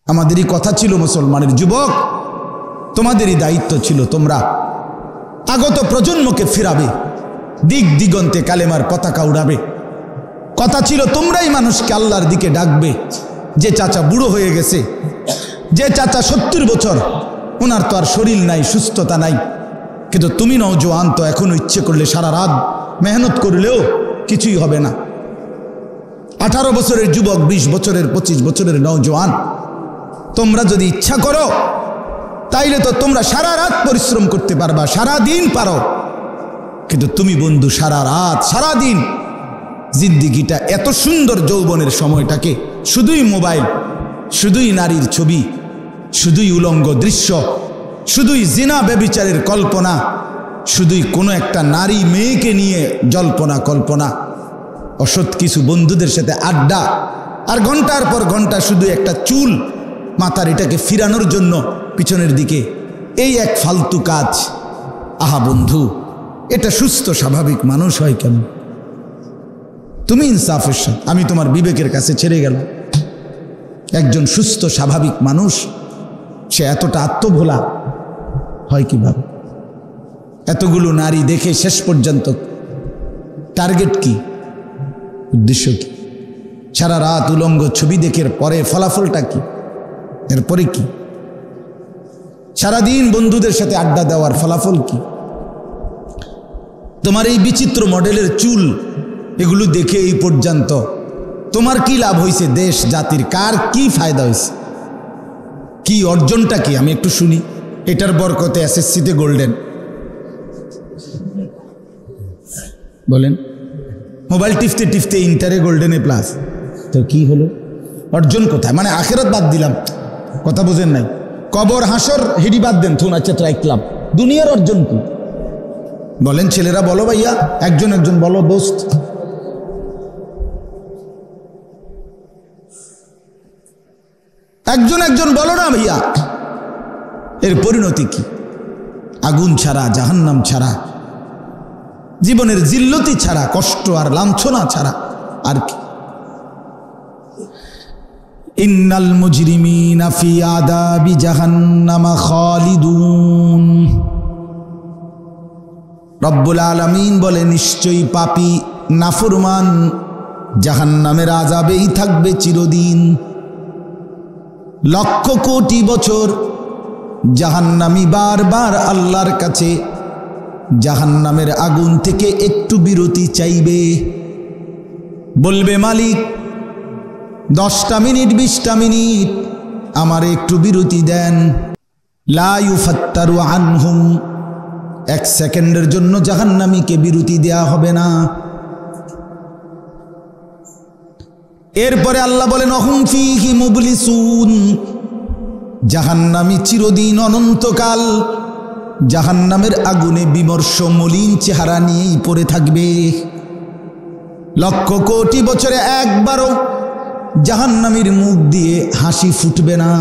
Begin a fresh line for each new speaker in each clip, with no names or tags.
আমাদেরই কথা ছিল মুসলমানের যুবক, তোমাদেরই দায়িত্ব ছিল তোমরা আগত প্রজন্মকে ফিরাবে, দিক দিগন্তে কালেমার পতাকা উড়াবে। কথা ছিল তোমরাই মানুষকে আল্লাহর দিকে ডাকবে। যে চাচা বুড়ো হয়ে গেছে, যে চাচা 70 বছর, ওনার তো আর শরীর নাই, সুস্থতা নাই, কিন্তু তুমি নওজোয়ান, তো এখনো ইচ্ছে করলে সারা রাত মেহনত করলেও কিছুই হবে না। 18 বছরের যুবক, 20 বছরের, 25 বছরের নওজোয়ান, তোমরা যদি ইচ্ছা করো তাইলে তো তোমরা সারা রাত পরিশ্রম করতে পারবা, সারা দিন পারো। কিন্তু তুমি বন্ধু সারা রাত সারা দিন জিন্দিগিটা, এত সুন্দর যৌবনের সময়টাকে শুধুই মোবাইল, শুধুই নারীর ছবি, শুধুই উলঙ্গ দৃশ্য, শুধুই জিনা ব্যভিচারের কল্পনা, শুধুই কোনো একটা নারী মেয়েকে নিয়ে জল্পনা কল্পনা, অসৎ কিছু বন্ধুদের সাথে আড্ডা, আর ঘন্টার পর ঘন্টা শুধু একটা চুল মাথার এটাকে ফিরানোর জন্য পিছনের দিকে, এই এক ফালতু কাজ। আহা বন্ধু, এটা সুস্থ স্বাভাবিক মানুষ হয় কেন? তুমি ইনসাফের সাথে, আমি তোমার বিবেকের কাছে ছেড়ে গেল, একজন সুস্থ স্বাভাবিক মানুষ সে এতটা আত্মভোলা হয় কিভাবে? এতগুলো নারী দেখে শেষ পর্যন্ত টার্গেট কি, উদ্দেশ্য কি? সারা রাত উলঙ্গ ছবি দেখে পরে ফলাফলটা কি? এরপরে কি? সারাদিন বন্ধুদের সাথে আড্ডা দেওয়ার ফলাফল কি? তোমার এই বিচিত্র মডেলের চুল, এগুলো দেখে এই পর্যন্ত তোমার কি লাভ হয়েছে? দেশ জাতির কার কি ফায়দা হয়েছে? কি অর্জনটা কি? আমি একটু শুনি। এটার বরকতে এসএসসিতে গোল্ডেন, বলেন। মোবাইল টিপতে টিপতে ইন্টারে গোল্ডেনে প্লাস, তো কি হলো? অর্জন কোথায়? মানে আখেরাত বাদ দিলাম, কথা বোঝেন নাই। কবর হাসর হেডি বাদ দেন, থুন আচ্ছা রাখলাম, দুনিয়ার অর্জন কি? বলেন ছেলেরা, বলো ভাইয়া, একজন একজন বলো দোস্ত। একজন একজন বলো না ভাইয়া, এর পরিণতি কি? আগুন ছাড়া, জাহান্নাম ছাড়া, জীবনের জিল্লতি ছাড়া, কষ্ট আর লাঞ্ছনা ছাড়া আর কি? ইন্নাল মুজরিমিনা ফি আযাবি জাহান্নাম খালিদুন। রব্বুল আলামিন বলে, নিশ্চয়ই পাপী নাফরমান জাহান্নামের আযাবেই থাকবে চিরদিন। লক্ষ কোটি বছর জাহান্নামী বারবার আল্লাহর কাছে জাহান্নামের আগুন থেকে একটু বিরতি চাইবে, বলবে মালিক 10টা মিনিট 20টা মিনিট আমার একটু বিরতি দেন। লা ইউফাত্তারু আনহুম, 1 সেকেন্ডের জন্য জাহান্নামীকে বিরতি দেয়া হবে না। এরপরে আল্লাহ বলেন, অহুম ফীহি মুবলিসুন, জাহান্নামী চিরদিন অনন্তকাল জাহান্নামের আগুনে বিমর্ষ মলিন চেহারা নিয়েই পড়ে থাকবে। লক্ষ কোটি বছরে একবারও জাহান্নামীর মুখ দিয়ে হাসি ফুটবে না।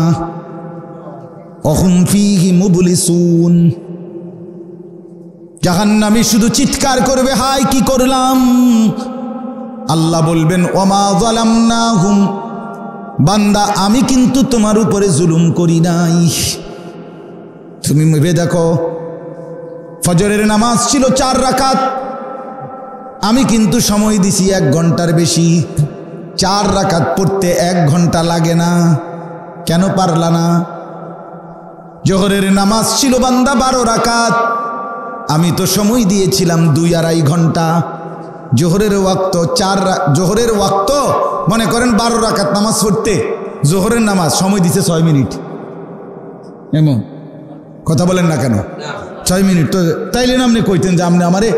অহুম ফীহি মুবলিসুন, জাহান্নামী শুধু চিৎকার করবে, হায় কি করলাম। আল্লাহ বলবেন, ওমা যালামনাহুম, বান্দা আমি কিন্তু তোমার উপরে জুলুম করি নাই। তুমি ভেবে দেখো, ফজরের নামাজ ছিল 4 রাকাত, আমি কিন্তু সময় দিছি 1 ঘন্টার বেশি। 4 রাকাত পড়তে 1 ঘন্টা লাগে না, কেন পারলা না? জোহরের নামাজ ছিল বান্দা 12 রাকাত, আমি তো সময় দিয়েছিলাম 2-2.5 ঘন্টা। জোহরের ওয়াক্ত জোহরের ওয়াক্ত মনে করেন 12 রাকাত নামাজ পড়তে, জোহরের নামাজ সময় দিছে 6 মিনিট। এমন কথা বলেন না কেন? 6 মিনিট তো তাইলেন আপনি কইতেন যে আপনি আমারে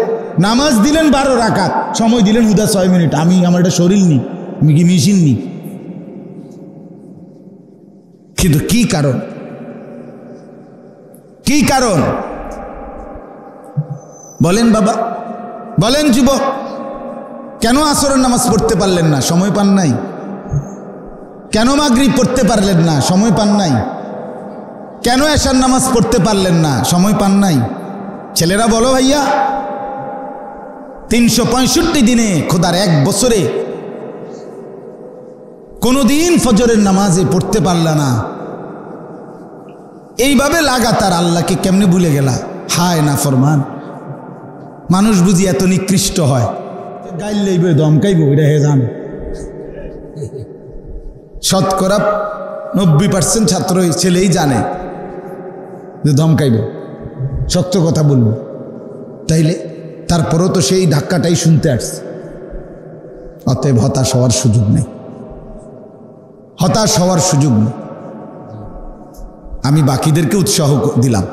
নামাজ দিলেন 12 রাকাত, সময় দিলেন হুদা 6 মিনিট। আমার এটা শরীর নি, আমি কি মেশিন নি? কিন্তু কি কারণ? কি কারণ বলেন বাবা, বলেন যুবক, কেন আসরের নামাজ পড়তে পারলেন না? সময় পান নাই। কেন মাগরিব পড়তে পারলেন না? সময় পান নাই। কেন এশার নামাজ পড়তে পারলেন না? সময় পান নাই। ছেলেরা বলো ভাইয়া, 365 দিনে, খোদার 1 বছরে কোনোদিন ফজরের নামাজে পড়তে পারলা না, এইভাবে লাগাতার আল্লাহকে কেমনে ভুলে গেলা? হায় না ফরমান, মানুষ বুঝি এত নিকৃষ্ট হয়? গাইল লইবে দমকাইব, এটা হে জানে। শতকরা 90% ছাত্র ছেলেই জানে যে ধমকাইব, সত্য কথা বলবো, তাইলে তারপরও তো সেই ধাক্কাটাই শুনতে আসছে। অতএব হতাশ হওয়ার সুযোগ নেই, হতাশ হওয়ার সুযোগ নেই। আমি বাকিদেরকে উৎসাহ দিলাম,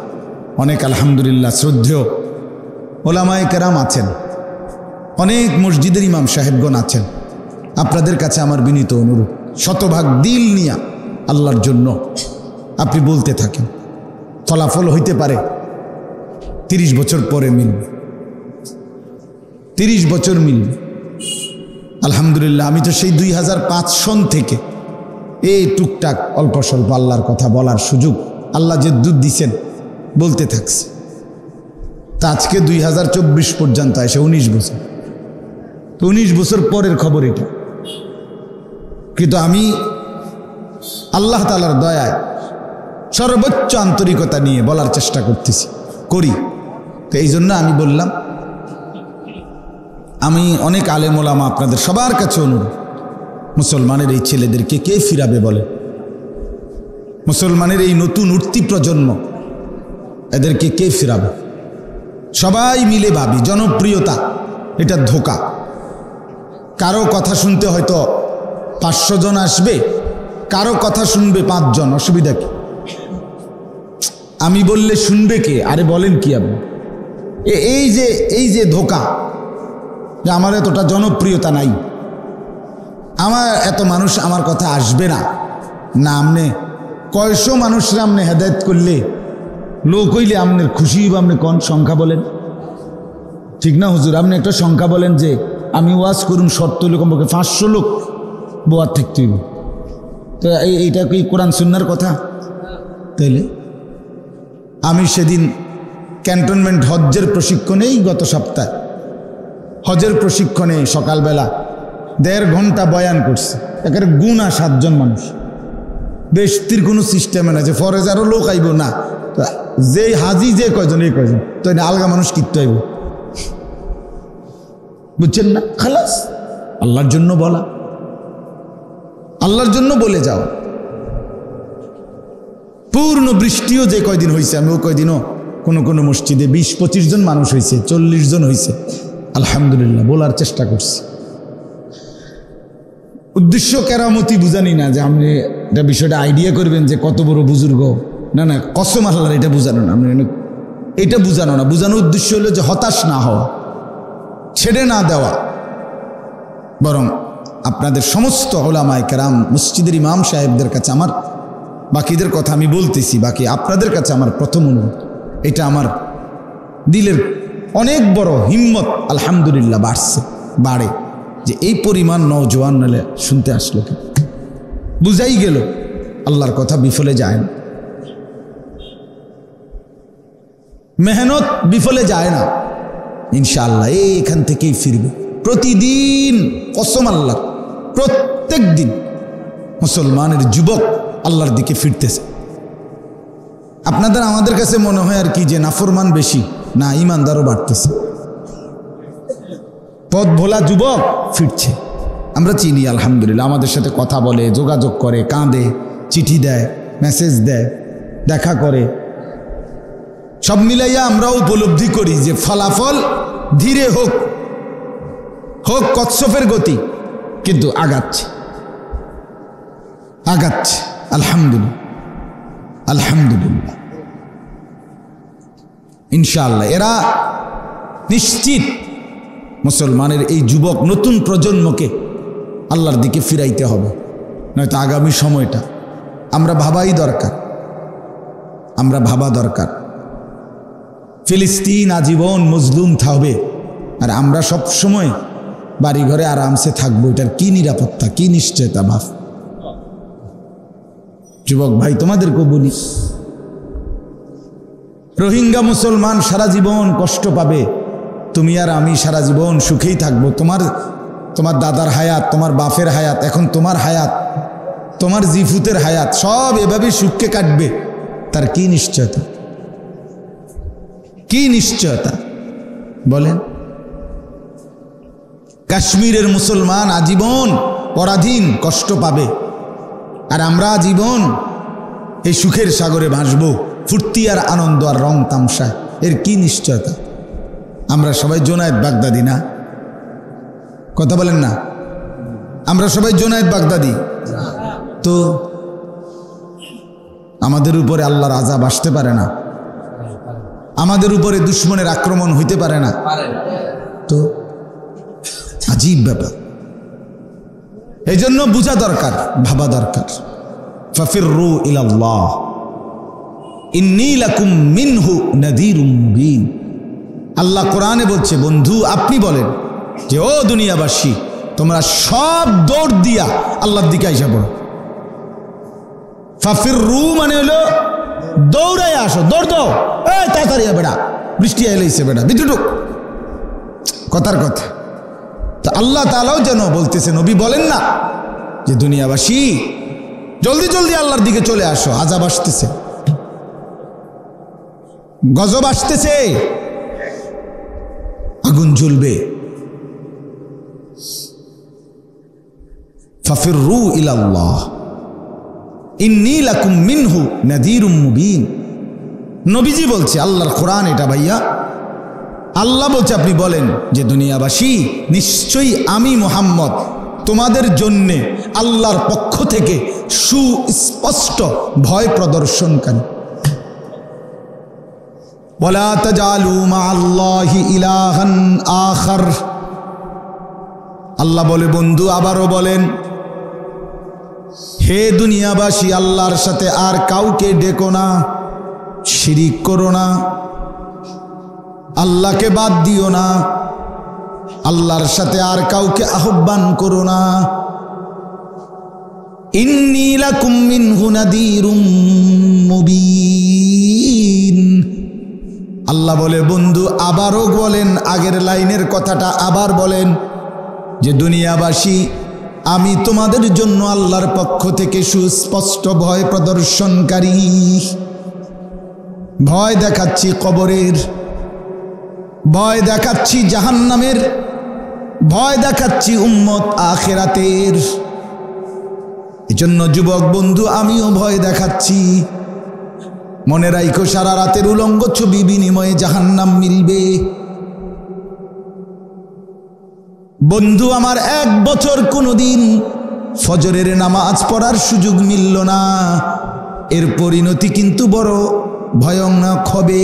অনেক আলহামদুলিল্লাহ শ্রদ্ধেয় ওলামায়ে কেরাম আছেন, অনেক মসজিদের ইমাম সাহেবগণ আছেন। আপনাদের কাছে আমার বিনীত অনুরোধ, শতভাগ দিল নিয়া আল্লাহর জন্য আপনি বলতে থাকেন। ফলাফল হইতে পারে 30 বছর পরে মিলবে, 30 বছর মিলবে। আলহামদুলিল্লাহ আমি তো সেই 2005 সন থেকে এই টুকটাক অল্প স্বল্প আল্লাহর কথা বলার সুযোগ আল্লাহ যে দুধ দিছেন বলতে থাকছে। তা আজকে 2024 পর্যন্ত এসে 19 বছর, তো 19 বছর পরের খবর এটা। কিন্তু আমি আল্লাহ তাআলার দয়ায় সর্বোচ্চ আন্তরিকতা নিয়ে বলার চেষ্টা করি। তো এই জন্য আমি বললাম, আমি অনেক আলেম ওলামা আপনাদের সবার কাছে অনুরোধ, মুসলমানের এই ছেলেদেরকে কে ফিরাবে বলে? মুসলমানের এই নতুন উঠতি প্রজন্ম, এদেরকে কে ফিরাবে? সবাই মিলে ভাবি জনপ্রিয়তা এটা ধোঁকা। কারো কথা শুনতে হয়তো 500 জন আসবে, কারো কথা শুনবে 5 জন, অসুবিধা কি? আমি বললে শুনবে কে? আরে বলেন কি আপনি? এই যে ধোঁকা, যে আমার এতটা জনপ্রিয়তা নাই, আমার এত মানুষ আমার কথা আসবে না। না, আমনে কয়শো মানুষরা আমনে হেদায়েত করলে, লোক হইলে আপনার খুশি হইব? আপনি কোন সংখ্যা বলেন? ঠিক না হুজুর? আপনি একটা সংখ্যা বলেন যে আমি ওয়াজ করুন, শর্ত হইলে কমপক্ষে 500 লোক বোয়ার থাকতে হইব। তো এইটা কি কোরআন সুন্নাহর কথা? তাইলে আমি সেদিন ক্যান্টনমেন্ট হজ্জের প্রশিক্ষণেই, গত সপ্তাহে হজের প্রশিক্ষণে সকালবেলা 1.5 ঘন্টা বয়ান করছে। একেবারে গুণা 7 জন মানুষ, বেশতির কোনো সিস্টেমে না যে ফরেজ আরও লোক আইব না, যে হাজি যে কয়জন এই কয়জন, তো এটা আলগা মানুষ কিনতে আইব, বুঝছেন না? খালাস, আল্লাহর জন্য বলা, আল্লাহর জন্য বলে যাও। পূর্ণ বৃষ্টিও যে কয়দিন হয়েছে, আমি ও কয়দিনও কোনো মসজিদে 20-25 জন মানুষ হয়েছে, 40 জন হয়েছে, আলহামদুলিল্লাহ বলার চেষ্টা করছি। উদ্দেশ্য কেরামতি বুঝানি না যে আপনি এটা বিষয়টা আইডিয়া করবেন যে কত বড় বুজুর্গ, না না, কসম আল্লাহর এটা বুঝানো না, আপনি এটা বুঝানো না। বুঝানোর উদ্দেশ্য হলো যে হতাশ না হওয়া, ছেড়ে না দেওয়া, বরং আপনাদের সমস্ত উলামায়ে কেরাম, মসজিদের ইমাম সাহেবদের কাছে আমার, বাকিদের কথা আমি বলতেছি, বাকি আপনাদের কাছে আমার প্রথম অনুরোধ, এটা আমার দিলের অনেক বড় হিম্মত আলহামদুলিল্লাহ বাড়ে যে এই পরিমাণ নওজোয়ান নালে শুনতে আসলো, কি বুঝাই গেল আল্লাহর কথা বিফলে যায় না, মেহনত বিফলে যায় না, ইনশাআল্লাহ এখান থেকেই ফিরবে। প্রতিদিন কসম আল্লাহর, প্রত্যেক দিন মুসলমানের যুবক আল্লাহর দিকে ফিরতেছে। আপনাদের আমাদের কাছে মনে হয় আর কি যে নাফরমান বেশি, না, ইমানদারও বাড়তেছে। পথ ভোলা যুবক ফিরছে, আমরা চিনি আলহামদুলিল্লাহ, আমাদের সাথে কথা বলে, যোগাযোগ করে, কাঁদে, চিঠি দেয়, মেসেজ দেয়, দেখা করে। সব মিলাইয়া আমরা উপলব্ধি করি যে ফলাফল ধীরে হোক কচ্ছপের গতি, কিন্তু আগাচ্ছে আলহামদুলিল্লাহ ইনশাআল্লাহ। এরা নিশ্চিত মুসলমানের এই যুবক নতুন প্রজন্মকে আল্লাহর দিকে ফিরাইতে হবে, নয়তো আগামী সময়টা আমরা ভাবা দরকার। ফিলিস্তিন আজীবন মজলুম থাকবে, আর আমরা সব সময় বাড়ি ঘরে আরামসে থাকবো, এটার কি নিরাপত্তা, কি নিশ্চয়তা? ভাব যুবক ভাই, তোমাদেরকেও বলি, রোহিঙ্গা মুসলমান সারা জীবন কষ্ট পাবে, তুমি আর আমি সারা জীবন সুখেই থাকবো। তোমার দাদার হায়াত, তোমার বাপের হায়াত, এখন তোমার হায়াত, তোমার জিফুতের হায়াত, সব এভাবে সুখকে কাটবে। তার কি নিশ্চয়তা? কি নিশ্চয়তা বলেন? কাশ্মীরের মুসলমান আজীবন পরাধীন, কষ্ট পাবে, আর আমরা আজীবন এই সুখের সাগরে ভাসবো, ফুর্তি আর আনন্দ আর রং তামসা। এর কি নিশ্চয়তা? আমরা সবাই জোনায়েদ বাগদাদি না? কথা বলেন না? আমরা সবাই জোনায়েদ বাগদাদি। তো আমাদের উপরে আল্লাহর আযাব আসতে পারে না? আমাদের উপরে দুশমনের আক্রমণ হইতে পারে না? তো আজীব ব্যাপার। এই জন্য বুঝা দরকার, ভাবা দরকার। ফাফিররু ইলাল্লাহ ইন্নী লাকুম মিনহু নাযীরুম মুবিন। আল্লাহ কোরআনে বলছে, বন্ধু আপনি বলেন যে ও দুনিয়াবাসী, তোমরা সব দৌড় দিয়া আল্লাহর দিকে আইসা পড়ো। ফাফিররু মানে হলো দৌড়াই আসো, দৌড় দাও, এই তাড়াতাড়ি বেড়া, বৃষ্টি এলেইছে বেড়া, বিদ্যুটুক, কথার কথা। তো আল্লাহ তাআলাও যেন বলতেছে, নবী বলেন না যে দুনিয়াবাসী জলদি জলদি আল্লাহর দিকে চলে আসো, আযাব আসতেছে, গজব আসতেছে, আগুন জ্বলবে। ফাফিররু ইলাল্লাহ ইন্নী লাকুম মিনহু নাযীরুম মুবিন। নবীজি বলছে, আল্লাহর কোরআন এটা ভাইয়া, আল্লাহ বলছে আপনি বলেন যে দুনিয়াবাসী নিশ্চয়ই আমি মুহাম্মদ তোমাদের জন্যে আল্লাহর পক্ষ থেকে সুস্পষ্ট ভয় প্রদর্শনকারী। ওয়ালা তাজালু মাআল্লাহি ইলাহান আখার। আল্লাহ বলে, বন্ধু আবারও বলেন, হে দুনিয়াবাসী আল্লাহর সাথে আর কাউকে ডেকো না, শিরিক করো না, আল্লাহকে বাদ দিও না, আল্লাহর সাথে আর কাউকে আহ্বান করো না। ইন্নী লাকুম মিনহু নাযীরুম মুবিন। আল্লাহ বলে, বন্ধু আবারও বলেন, আগের লাইনের কথাটা আবার বলেন যে দুনিয়াবাসী আমি তোমাদের জন্য আল্লাহর পক্ষ থেকে সুস্পষ্ট ভয় প্রদর্শনকারী। ভয় দেখাচ্ছি কবরের, ভয় দেখাচ্ছি জাহান্নামের, ভয় দেখাচ্ছি উম্মত আখিরাতের। এজন্য যুবক বন্ধু আমিও ভয় দেখাচ্ছি। মনে রাখো, সারা রাতের উলঙ্গ ছবি বিনিময়ে জাহান্নাম মিলবে। বন্ধু আমার 1 বছর কোনোদিন ফজরের নামাজ পড়ার সুযোগ মিলল না, এর পরিণতি কিন্তু বড় ভয়ানক হবে।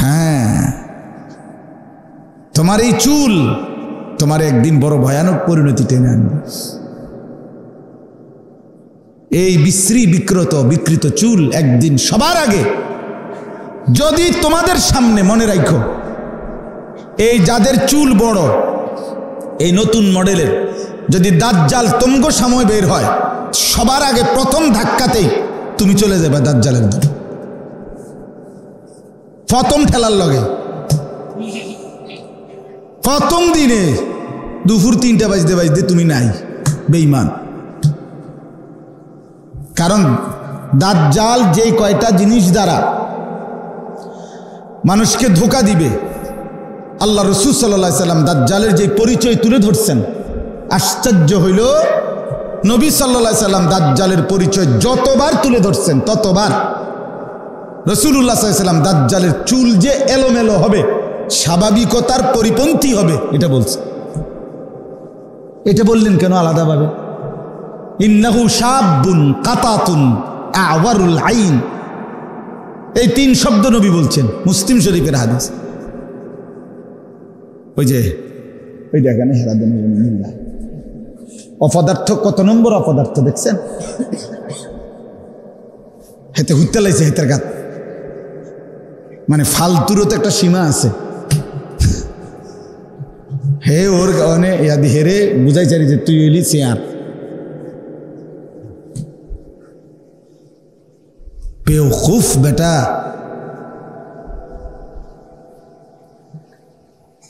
হ্যাঁ, তোমার এই চুল তোমার একদিন বড় ভয়ানক পরিণতি টেনে আনবে। এই বিশ্রী বিকৃত চুল একদিন সবার আগে, যদি তোমাদের সামনে মনে রাখো, এই যাদের চুল বড়, এই নতুন মডেলের, যদি দাজ্জাল তোমগো সময় বের হয়, সবার আগে প্রথম ধাক্কাতেই তুমি চলে যাবে দাজ্জালের দিকে, প্রথম ঠেলার লগে। প্রথম দিনে দুপুর 3টা বাজতে তুমি নাই, বেঈমান। কারণ দাজ্জাল যেই কয়টা জিনিস দ্বারা মানুষকে ধোঁকা দিবে, আল্লাহ রাসূল সাল্লাল্লাহু আলাইহি সাল্লাম দাজ্জালের যে পরিচয় তুলে ধরছেন, আশ্চর্য হইল নবী সাল্লাল্লাহু আলাইহি সাল্লাম দাজ্জালের পরিচয় যতবার তুলে ধরছেন ততবার রাসূলুল্লাহ সাল্লাল্লাহু আলাইহি সাল্লাম দাজ্জালের চুল যে এলোমেলো হবে, স্বাভাবিকতার পরিপন্থী হবে, এটা বলছে। এটা বললেন কেন আলাদাভাবে? ইন্নাহু শাবুন কাতাতুন আওয়ারুল আইন, এই 3 শব্দ নবী বলছেন, মুসলিম শরীফের হাদিস। ওই দেখেন হেরাদুল্লাহ, অপদার্থ কত নম্বর অপদার্থ দেখছেন? হেতে হুইতে লাইছে, হেতের গাত, মানে ফালতুরও তো একটা সীমা আছে। হে ওর কারণে ইয়াদি হেরে বুঝাই চারি যে তুই হইলি চেয়ার। বেওকুফ বেটা,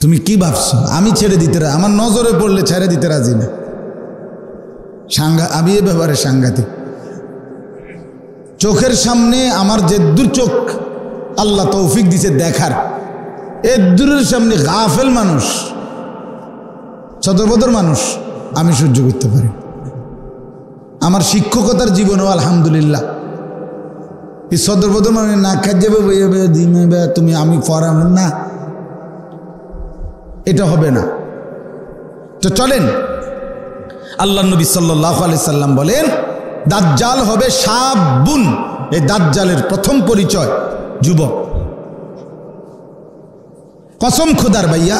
তুমি কি ভাবছো আমি ছেড়ে দিতে আমার নজরে পড়লে ছেড়ে দিতে রাজি না? আমি এ ব্যাপারে সাংঘাতিক। চোখের সামনে আমার যে দূর চোখ আল্লাহ তৌফিক দিছে দেখার, এর দূরের সামনে গাফেল মানুষ, সদরবদর মানুষ আমি সহ্য করতে পারি। আমার শিক্ষকতার জীবনেও আলহামদুলিল্লাহ এই সদরবদর মানে না খাই যাবে তুমি আমি পড়াব না, এটা হবে না। তো চলেন, আল্লাহ নবী সাল্লাল্লাহু আলাইহি সাল্লাম বলেন দাজ্জাল হবে শাবুন। এই দাজ্জালের প্রথম পরিচয় যুবক। কসম খোদার ভাইয়া,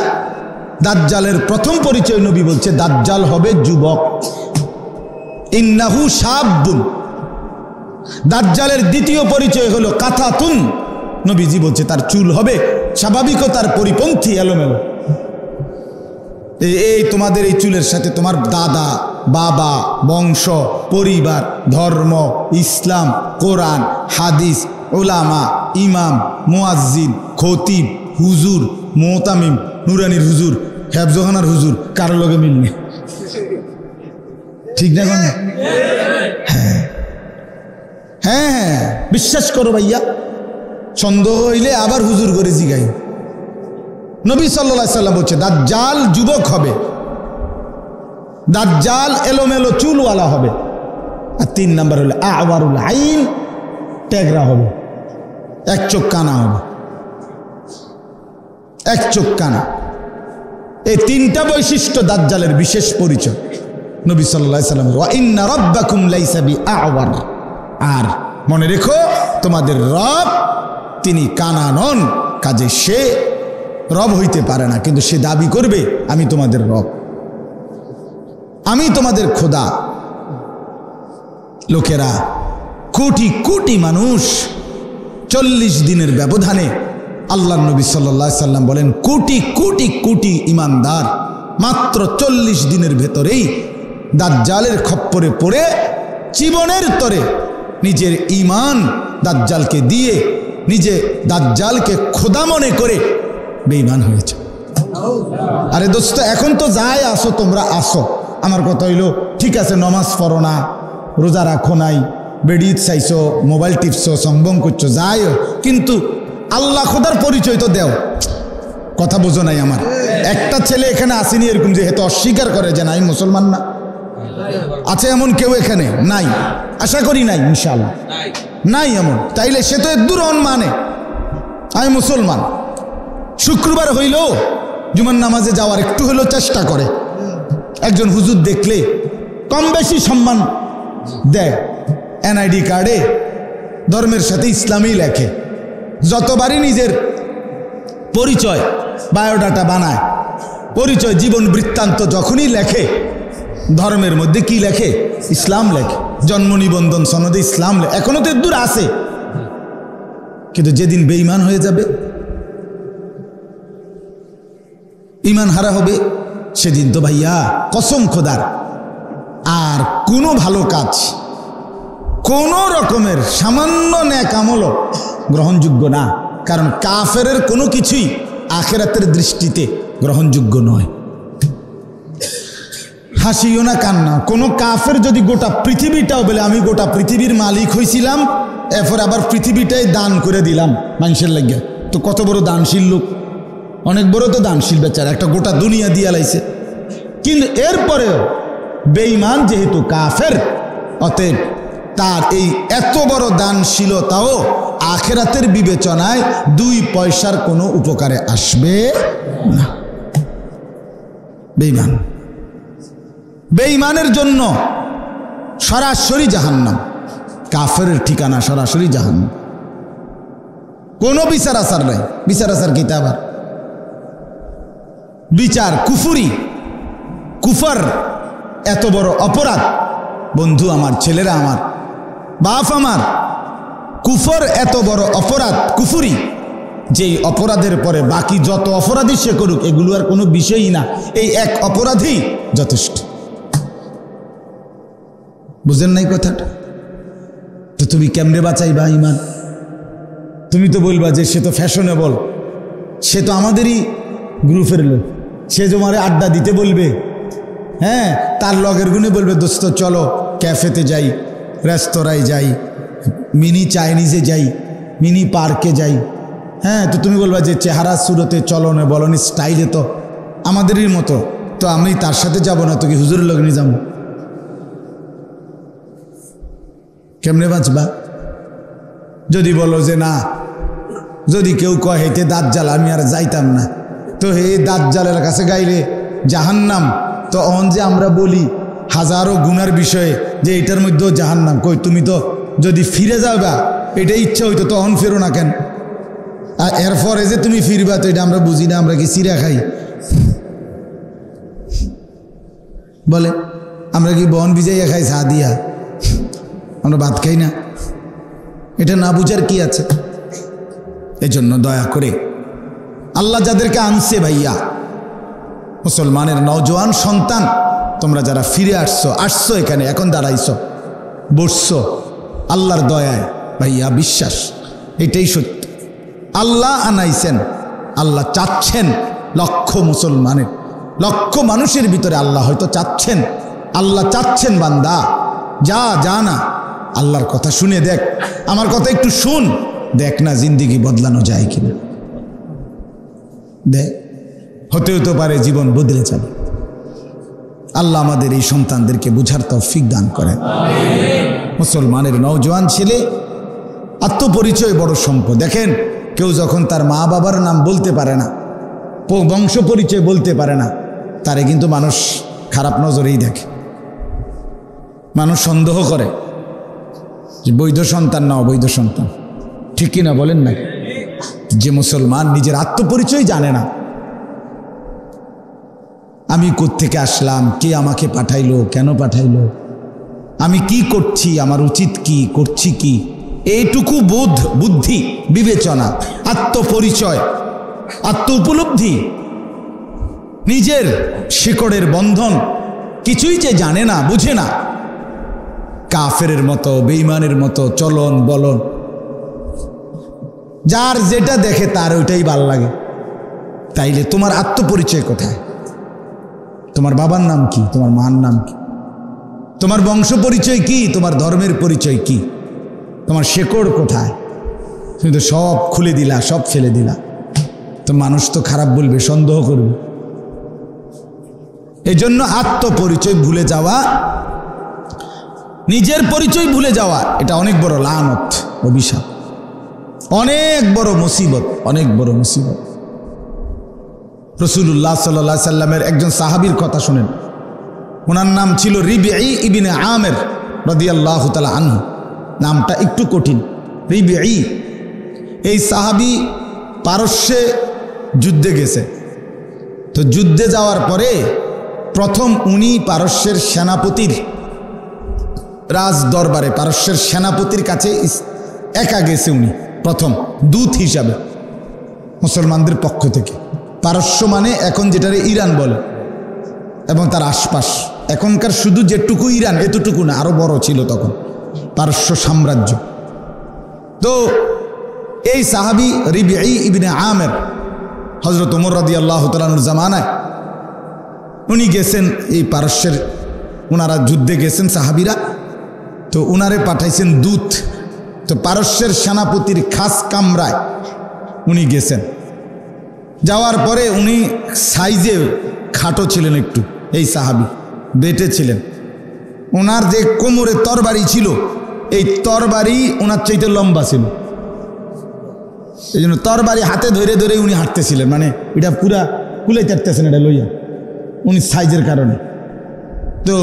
দাজ্জালের প্রথম পরিচয় নবী বলছে দাজ্জাল হবে যুবক। ইন্নাহু শাবুন। দাজ্জালের দ্বিতীয় পরিচয় হলো কাথাতুন। নবীজি বলছে তার চুল হবে স্বাভাবিকতার পরিপন্থী, এলোমেলো। এই তোমাদের এই চুলের সাথে তোমার দাদা, বাবা, বংশ, পরিবার, ধর্ম, ইসলাম, কোরআন, হাদিস, উলামা, ইমাম, মুয়াজ্জিন, খতিব, হুজুর, মুতামিম, নুরানির হুজুর, হেফজখানার হুজুর কারো লগে মিল নেই। ঠিক না? হ্যাঁ হ্যাঁ, বিশ্বাস করো ভাইয়া, সন্দেহ হইলে আবার হুজুর করে জিগাই। নবী সাল্লাল্লাহু আলাইহি সাল্লাম বলছে দাজ্জাল যুবক হবে, দাজ্জাল এলোমেলো চুলওয়ালা হবে। আর 3 নাম্বার হলো আওয়ারুল আইন, ট্যাগরা হবে, এক চোখ কানা হবে, এক চোখ কানা। এই 3টা বৈশিষ্ট্য দাজ্জালের বিশেষ পরিচয়। নবী সাল্লাল্লাহু আলাইহি সাল্লাম ওয়া ইন্না রাব্বাকুম লাইসা বিআওয়ার। আর মনে রেখো তোমাদের রব তিনি কানা নন, কাজে সে রব হইতে পারে না, কিন্তু সে দাবি করবে আমি তোমাদের রব, আমি তোমাদের খোদা। লোকেরা কোটি কোটি মানুষ 40 দিনের ব্যবধানে, আল্লাহ নবী সাল্লাল্লাহু আলাইহি সাল্লাম বলেন কোটি কোটি কোটি ইমানদার মাত্র 40 দিনের ভেতরেই দাজ্জালের খপ্পরে পড়ে জীবনের তরে নিজের ঈমান দাজ্জালকে দিয়ে নিজে দাজ্জালকে খোদা মনে করে বেঈমান হয়েছে। আরে দোস্ত, এখন তো যাই আসো তোমরা আসো, আমার কথা হইলো ঠিক আছে নমাজ পড়ো না, রোজা রাখো নাই, বেড়ি চাইছো, মোবাইল টিপছো, সম্ভব করছো, যাইও, কিন্তু আল্লাহ খোদার পরিচয় তো দেও। কথা বোঝো নাই আমার? একটা ছেলে এখানে আসেনি এরকম যে হেতু অস্বীকার করে যে নাই মুসলমান না, আছে এমন কেউ এখানে? নাই, আশা করি নাই, ইনশাআল্লাহ নাই এমন। তাইলে সে তো দূর মানে আমি মুসলমান। শুক্রবার হইলেও জুমার নামাজে যাওয়ার একটু হলেও চেষ্টা করে, একজন হুজুর দেখলে কম বেশি সম্মান দেয়, এনআইডি কার্ডে ধর্মের সাথে ইসলামই লেখে, যতবারই নিজের পরিচয় বায়োডাটা বানায়, পরিচয় জীবন বৃত্তান্ত যখনই লেখে ধর্মের মধ্যে কি লেখে? ইসলাম লেখে, জন্ম নিবন্ধন সনদে ইসলাম লেখে। এখনো তো দূর আছে, কিন্তু যেদিন বেঈমান হয়ে যাবে, ঈমান হারা হবে, সেদিন তো ভাইয়া কসম খোদার আর কোনো ভালো কাজ, কোনো রকমের সামান্য নেক আমলও গ্রহণযোগ্য না। কারণ কাফেরের কোনো কিছুই আখিরাতের দৃষ্টিতে গ্রহণযোগ্য নয়। হাসিও না কান্না, কোনো কাফের যদি গোটা পৃথিবীটাও বলে আমি গোটা পৃথিবীর মালিক হয়েছিলাম, এরপর আবার পৃথিবীটাই দান করে দিলাম মানুষের লাগিয়া, তো কত বড় দানশীল লোক, অনেক বড় তো দানশীল বেচারা, একটা গোটা দুনিয়া দিয়া লাইছে। কিন্তু এরপরেও বেঈমান যেহেতু কাফের, অতএব তার এই এত বড় দানশীলতাও আখিরাতের বিবেচনায় 2 পয়সার কোনো উপকারে আসবে না। বেঈমান, বেঈমানের জন্য সরাসরি জাহান্নাম, কাফেরের ঠিকানা সরাসরি জাহান্নাম, কোনো বিচার আচার নাই। বিচার আচার কি? আবার বিচার কুফরি, কুফর এত বড় অপরাধ। বন্ধু আমার, ছেলেরা আমার, বাপ আমার, কুফর এত বড় অপরাধ, কুফরি, যেই অপরাধের পরে বাকি যত অপরাধী সে করুক এগুলো আর কোনো বিষয়ই না, এই এক অপরাধই যথেষ্ট। বুঝেন নাই কথাটা? তো তুমি কেমনে বাঁচাইবা ঈমান? তুমি তো বলবা যে সে তো ফ্যাশনেবল, সে তো আমাদেরই গ্রুপের লোক, সে তোমারে আড্ডা দিতে বলবে, হ্যাঁ, তার লগের গুণে বলবে দোস্ত চলো ক্যাফেতে যাই, রেস্তোরাঁয় যাই, মিনি চাইনিজে যাই, মিনি পার্কে যাই, হ্যাঁ, তো তুমি বলবা যে চেহারা সুরতে চলনে বলনি স্টাইলে তো আমাদেরই মতো, তো আমি তার সাথে যাব না, তো কি হুজুরের লগ্নে যাব? কেমনে বাঁচবা? যদি বলো যে না, যদি কেউ কয় হেঁটে দাঁত জাল, আমি আর যাইতাম না, তো হে দাঁত জালের কাছে গাইলে জাহান্নাম, তো অন যে আমরা বলি হাজারো গুনার বিষয়ে যে এটার মধ্যেও জাহান্নাম, কই তুমি তো যদি ফিরে যাবা এটা ইচ্ছা হইতো তো অন ফেরো না কেন? আর এরপরে যে তুমি ফিরবা তো এটা আমরা বুঝি না, আমরা কি চিরা খাই? বলে আমরা কি বন ভিজাইয়া খাই চা দিয়া, আমরা ভাত খাই না? এটা না বুঝার কি আছে? এজন্য দয়া করে আল্লাহ যাদেরকে আনছে, ভাইয়া মুসলমানের নওজোয়ান সন্তান, তোমরা যারা ফিরে আসছো এখানে, এখন দাঁড়াইছো, বসছো, আল্লাহর দয়ায় ভাইয়া বিশ্বাস এটাই সত্য। আল্লাহ আনাইছেন, আল্লাহ চাচ্ছেন লক্ষ মুসলমানের, লক্ষ মানুষের ভিতরে আল্লাহ হয়তো চাচ্ছেন, আল্লাহ চাচ্ছেন বান্দা যা না, আল্লাহর কথা শুনে দেখ, আমার কথা একটু শুন, দেখ না জিন্দিগি বদলানো যায় কিনা, দেখ, হতে পারে জীবন বদলে যাবে। আল্লাহ আমাদের এই সন্তানদেরকে বুঝার তৌফিক দান করেন। মুসলমানের নওজোয়ান ছেলে, আত্মপরিচয় বড় সম্পদ। দেখেন, কেউ যখন তার মা বাবার নাম বলতে পারে না, বংশ পরিচয় বলতে পারে না, তারে কিন্তু মানুষ খারাপ নজরেই দেখে, মানুষ সন্দেহ করে যে বৈধ সন্তান না অবৈধ সন্তান, ঠিক কিনা বলেন না? যে মুসলমান নিজের আত্মপরিচয় জানে না, আমি কোত্থেকে আসলাম, কে আমাকে পাঠাইলো, কেন পাঠাইলো, আমি কি করছি, আমার উচিত কি, করছি কি, এইটুকু বোধ, বুদ্ধি, বিবেচনা, আত্মপরিচয়, আত্ম উপলব্ধি, নিজের শিকড়ের বন্ধন কিছুই যে জানে না, বুঝে না, কাফেরের মতো, বেঈমানের মতো চলন বলন, যার যেটা দেখে তার ওইটাই ভাল লাগে। তাইলে তোমার আত্মপরিচয় কোথায়? তোমার বাবার নাম কি, তোমার মার নাম কি, তোমার বংশ পরিচয় কি, তোমার ধর্মের পরিচয় কি, তোমার শেকড় কোথায়? তুমি তো সব খুলে দিলা, সব ফেলে দিলা, তো মানুষ তো খারাপ বলবে, সন্দেহ করবে। এই জন্য আত্মপরিচয় ভুলে যাওয়া, নিজের পরিচয় ভুলে যাওয়া, এটা অনেক বড় লানত, অভিশাপ, অনেক বড় মুসিবত, অনেক বড় মুসিবত। রাসূলুল্লাহ সাল্লাল্লাহু আলাইহি সাল্লামের একজন সাহাবীর কথা শুনেন, ওনার নাম ছিল রিবিঈ ইবনে আমের রাদিয়াল্লাহু তাআলা আনহু। নামটা একটু কঠিন, রিবিঈ। এই সাহাবী পারস্যে যুদ্ধে গেছে, তো যুদ্ধে যাওয়ার পরে প্রথম উনি পারস্যের সেনাপতির রাজ দরবারে, পারস্যের সেনাপতির কাছে একা গেছে, উনি প্রথম দূত হিসাবে মুসলমানদের পক্ষ থেকে। পারস্য মানে এখন যেটারে ইরান বলে এবং তার আশপাশ, এখনকার শুধু যেটুকু ইরান এতটুকু না, আরো বড় ছিল তখন পারস্য সাম্রাজ্য। তো এই সাহাবী রিবিঈ ইবনে আমের হযরত ওমর রাদিয়াল্লাহু তাআলা আনহুর জামানায় উনি গেছেন এই পারস্যের, ওনারা যুদ্ধে গেছেন সাহাবীরা, তো উনারে পাঠাইছেন দূত। তো পারস্যের সেনাপতির খাস কামরায় উনি গেছেন, যাওয়ার পরে উনি সাইজে খাটো ছিলেন একটু, এই সাহাবী বেটে ছিলেন, ওনার যে কোমরে তরবারি ছিল, এই তরবারি ওনার চাইতে লম্বা ছিল, এই জন্য তরবারি হাতে ধরে ধরে উনি হাঁটতেছিলেন, মানে এটা পুরা কুলাই চাটতেছেন এটা লইয়া, উনি সাইজের কারণে। তো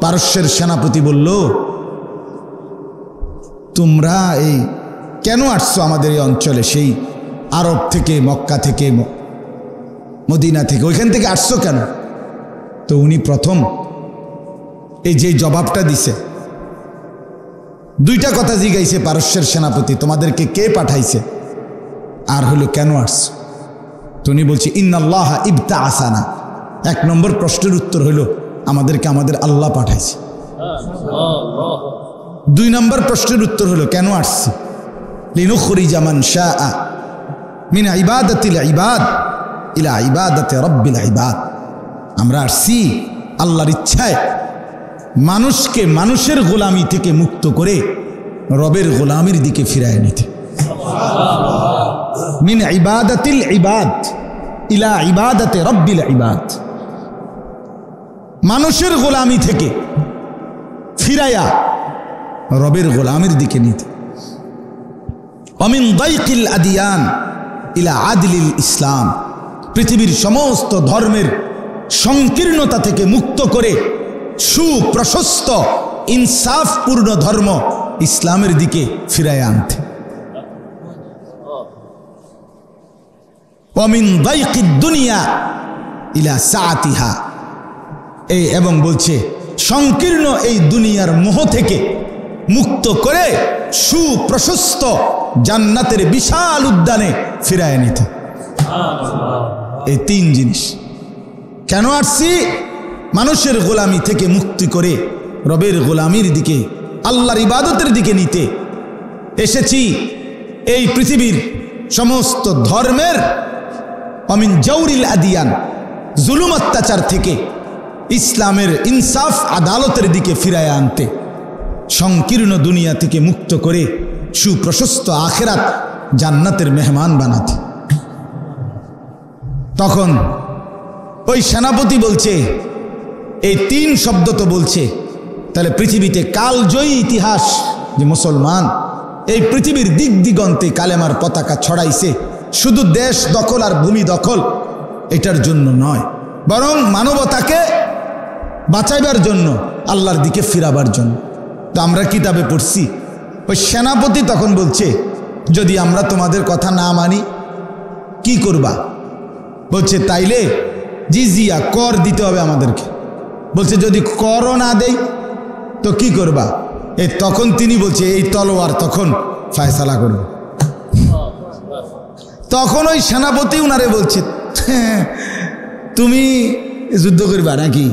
পারস্যের সেনাপতি বলল, তোমরা এই কেন আসছো আমাদের এই অঞ্চলে, সেই আরব থেকে, মক্কা থেকে, মদিনা থেকে, ওইখান থেকে আসছো কেন? তো উনি প্রথম এই যে জবাবটা দিছে, দুইটা কথা জিজ্ঞাইছে পারস্যের সেনাপতি, তোমাদেরকে কে পাঠাইছে, আর হলো কেন আসছো? তো উনি বলছে ইন্নাল্লাহা ইবতাআসানা। এক নম্বর প্রশ্নের উত্তর হলো আমাদেরকে আমাদের আল্লাহ পাঠাইছে। দুই নম্বর প্রশ্নের উত্তর হলো কেন আসছি, লিনুখরিজা মান শাআ মিন ইবাদাতিল ইবাদ ইলা ইবাদাতি রাব্বিল ইবাদ। আমরা আসছি আল্লাহর ইচ্ছায় মানুষকে মানুষের গোলামি থেকে মুক্ত করে রবের গোলামির দিকে ফিরায় নিতে। মিন ইবাদাতিল ইবাদ ইলা ইবাদাতে রব্বিল ইবাদ, মানুষের গোলামি থেকে ফিরায়া রবের গোলামির দিকে নিতে। অমিন দাইকিল আদিয়ান ইলা আদলিল ইসলাম, পৃথিবীর সমস্ত ধর্মের সংকীর্ণতা থেকে মুক্ত করে সুপ্রশস্ত ইনসাফপূর্ণ ধর্ম ইসলামের দিকে ফিরায় আনতে। অমিন দাইকিদ দুনিয়া ইলা সাআতিহা, এই এবং বলছে সংকীর্ণ এই দুনিয়ার মোহ থেকে মুক্ত করে সুপ্রশস্ত জান্নাতের বিশাল উদ্যানে ফিরায় নিতে। এই তিন জিনিস। কেন আসছি? মানুষের গোলামি থেকে মুক্তি করে রবের গোলামির দিকে, আল্লাহর ইবাদতের দিকে নিতে এসেছি। এই পৃথিবীর সমস্ত ধর্মের অমিন জাউরিল আদিয়ান, জুলুম অত্যাচার থেকে ইসলামের ইনসাফ আদালতের দিকে ফিরায় আনতে, সংকীর্ণ দুনিয়া থেকে মুক্ত করে সুপ্রশস্ত আখিরাত জান্নাতের মেহমান বানাতে। তখন ওই সেনাপতি বলছে, এই তিন শব্দ তো বলছে, তাহলে পৃথিবীতে কালজয়ী ইতিহাস যে মুসলমান এই পৃথিবীর দিক দিগন্তে কালেমার পতাকা ছড়াইছে, শুধু দেশ দখল আর ভূমি দখল এটার জন্য নয়, বরং মানবতাকে বাঁচাইবার জন্য, আল্লাহর দিকে ফিরাবার জন্য। তো আমরা কিতাবে পড়ছি, ওই সেনাপতি তখন বলছে, যদি আমরা তোমাদের কথা না মানি কি করবা? বলছে তাইলে জিজিয়া, কর দিতে হবে আমাদেরকে। বলছে যদি করও না দেই তো কি করবা? তখন তিনি বলছে এই তলোয়ার তখন ফায়সালা করবে। তখন ওই সেনাপতি উনারে বলছে, তুমি যুদ্ধ করবা নাকি?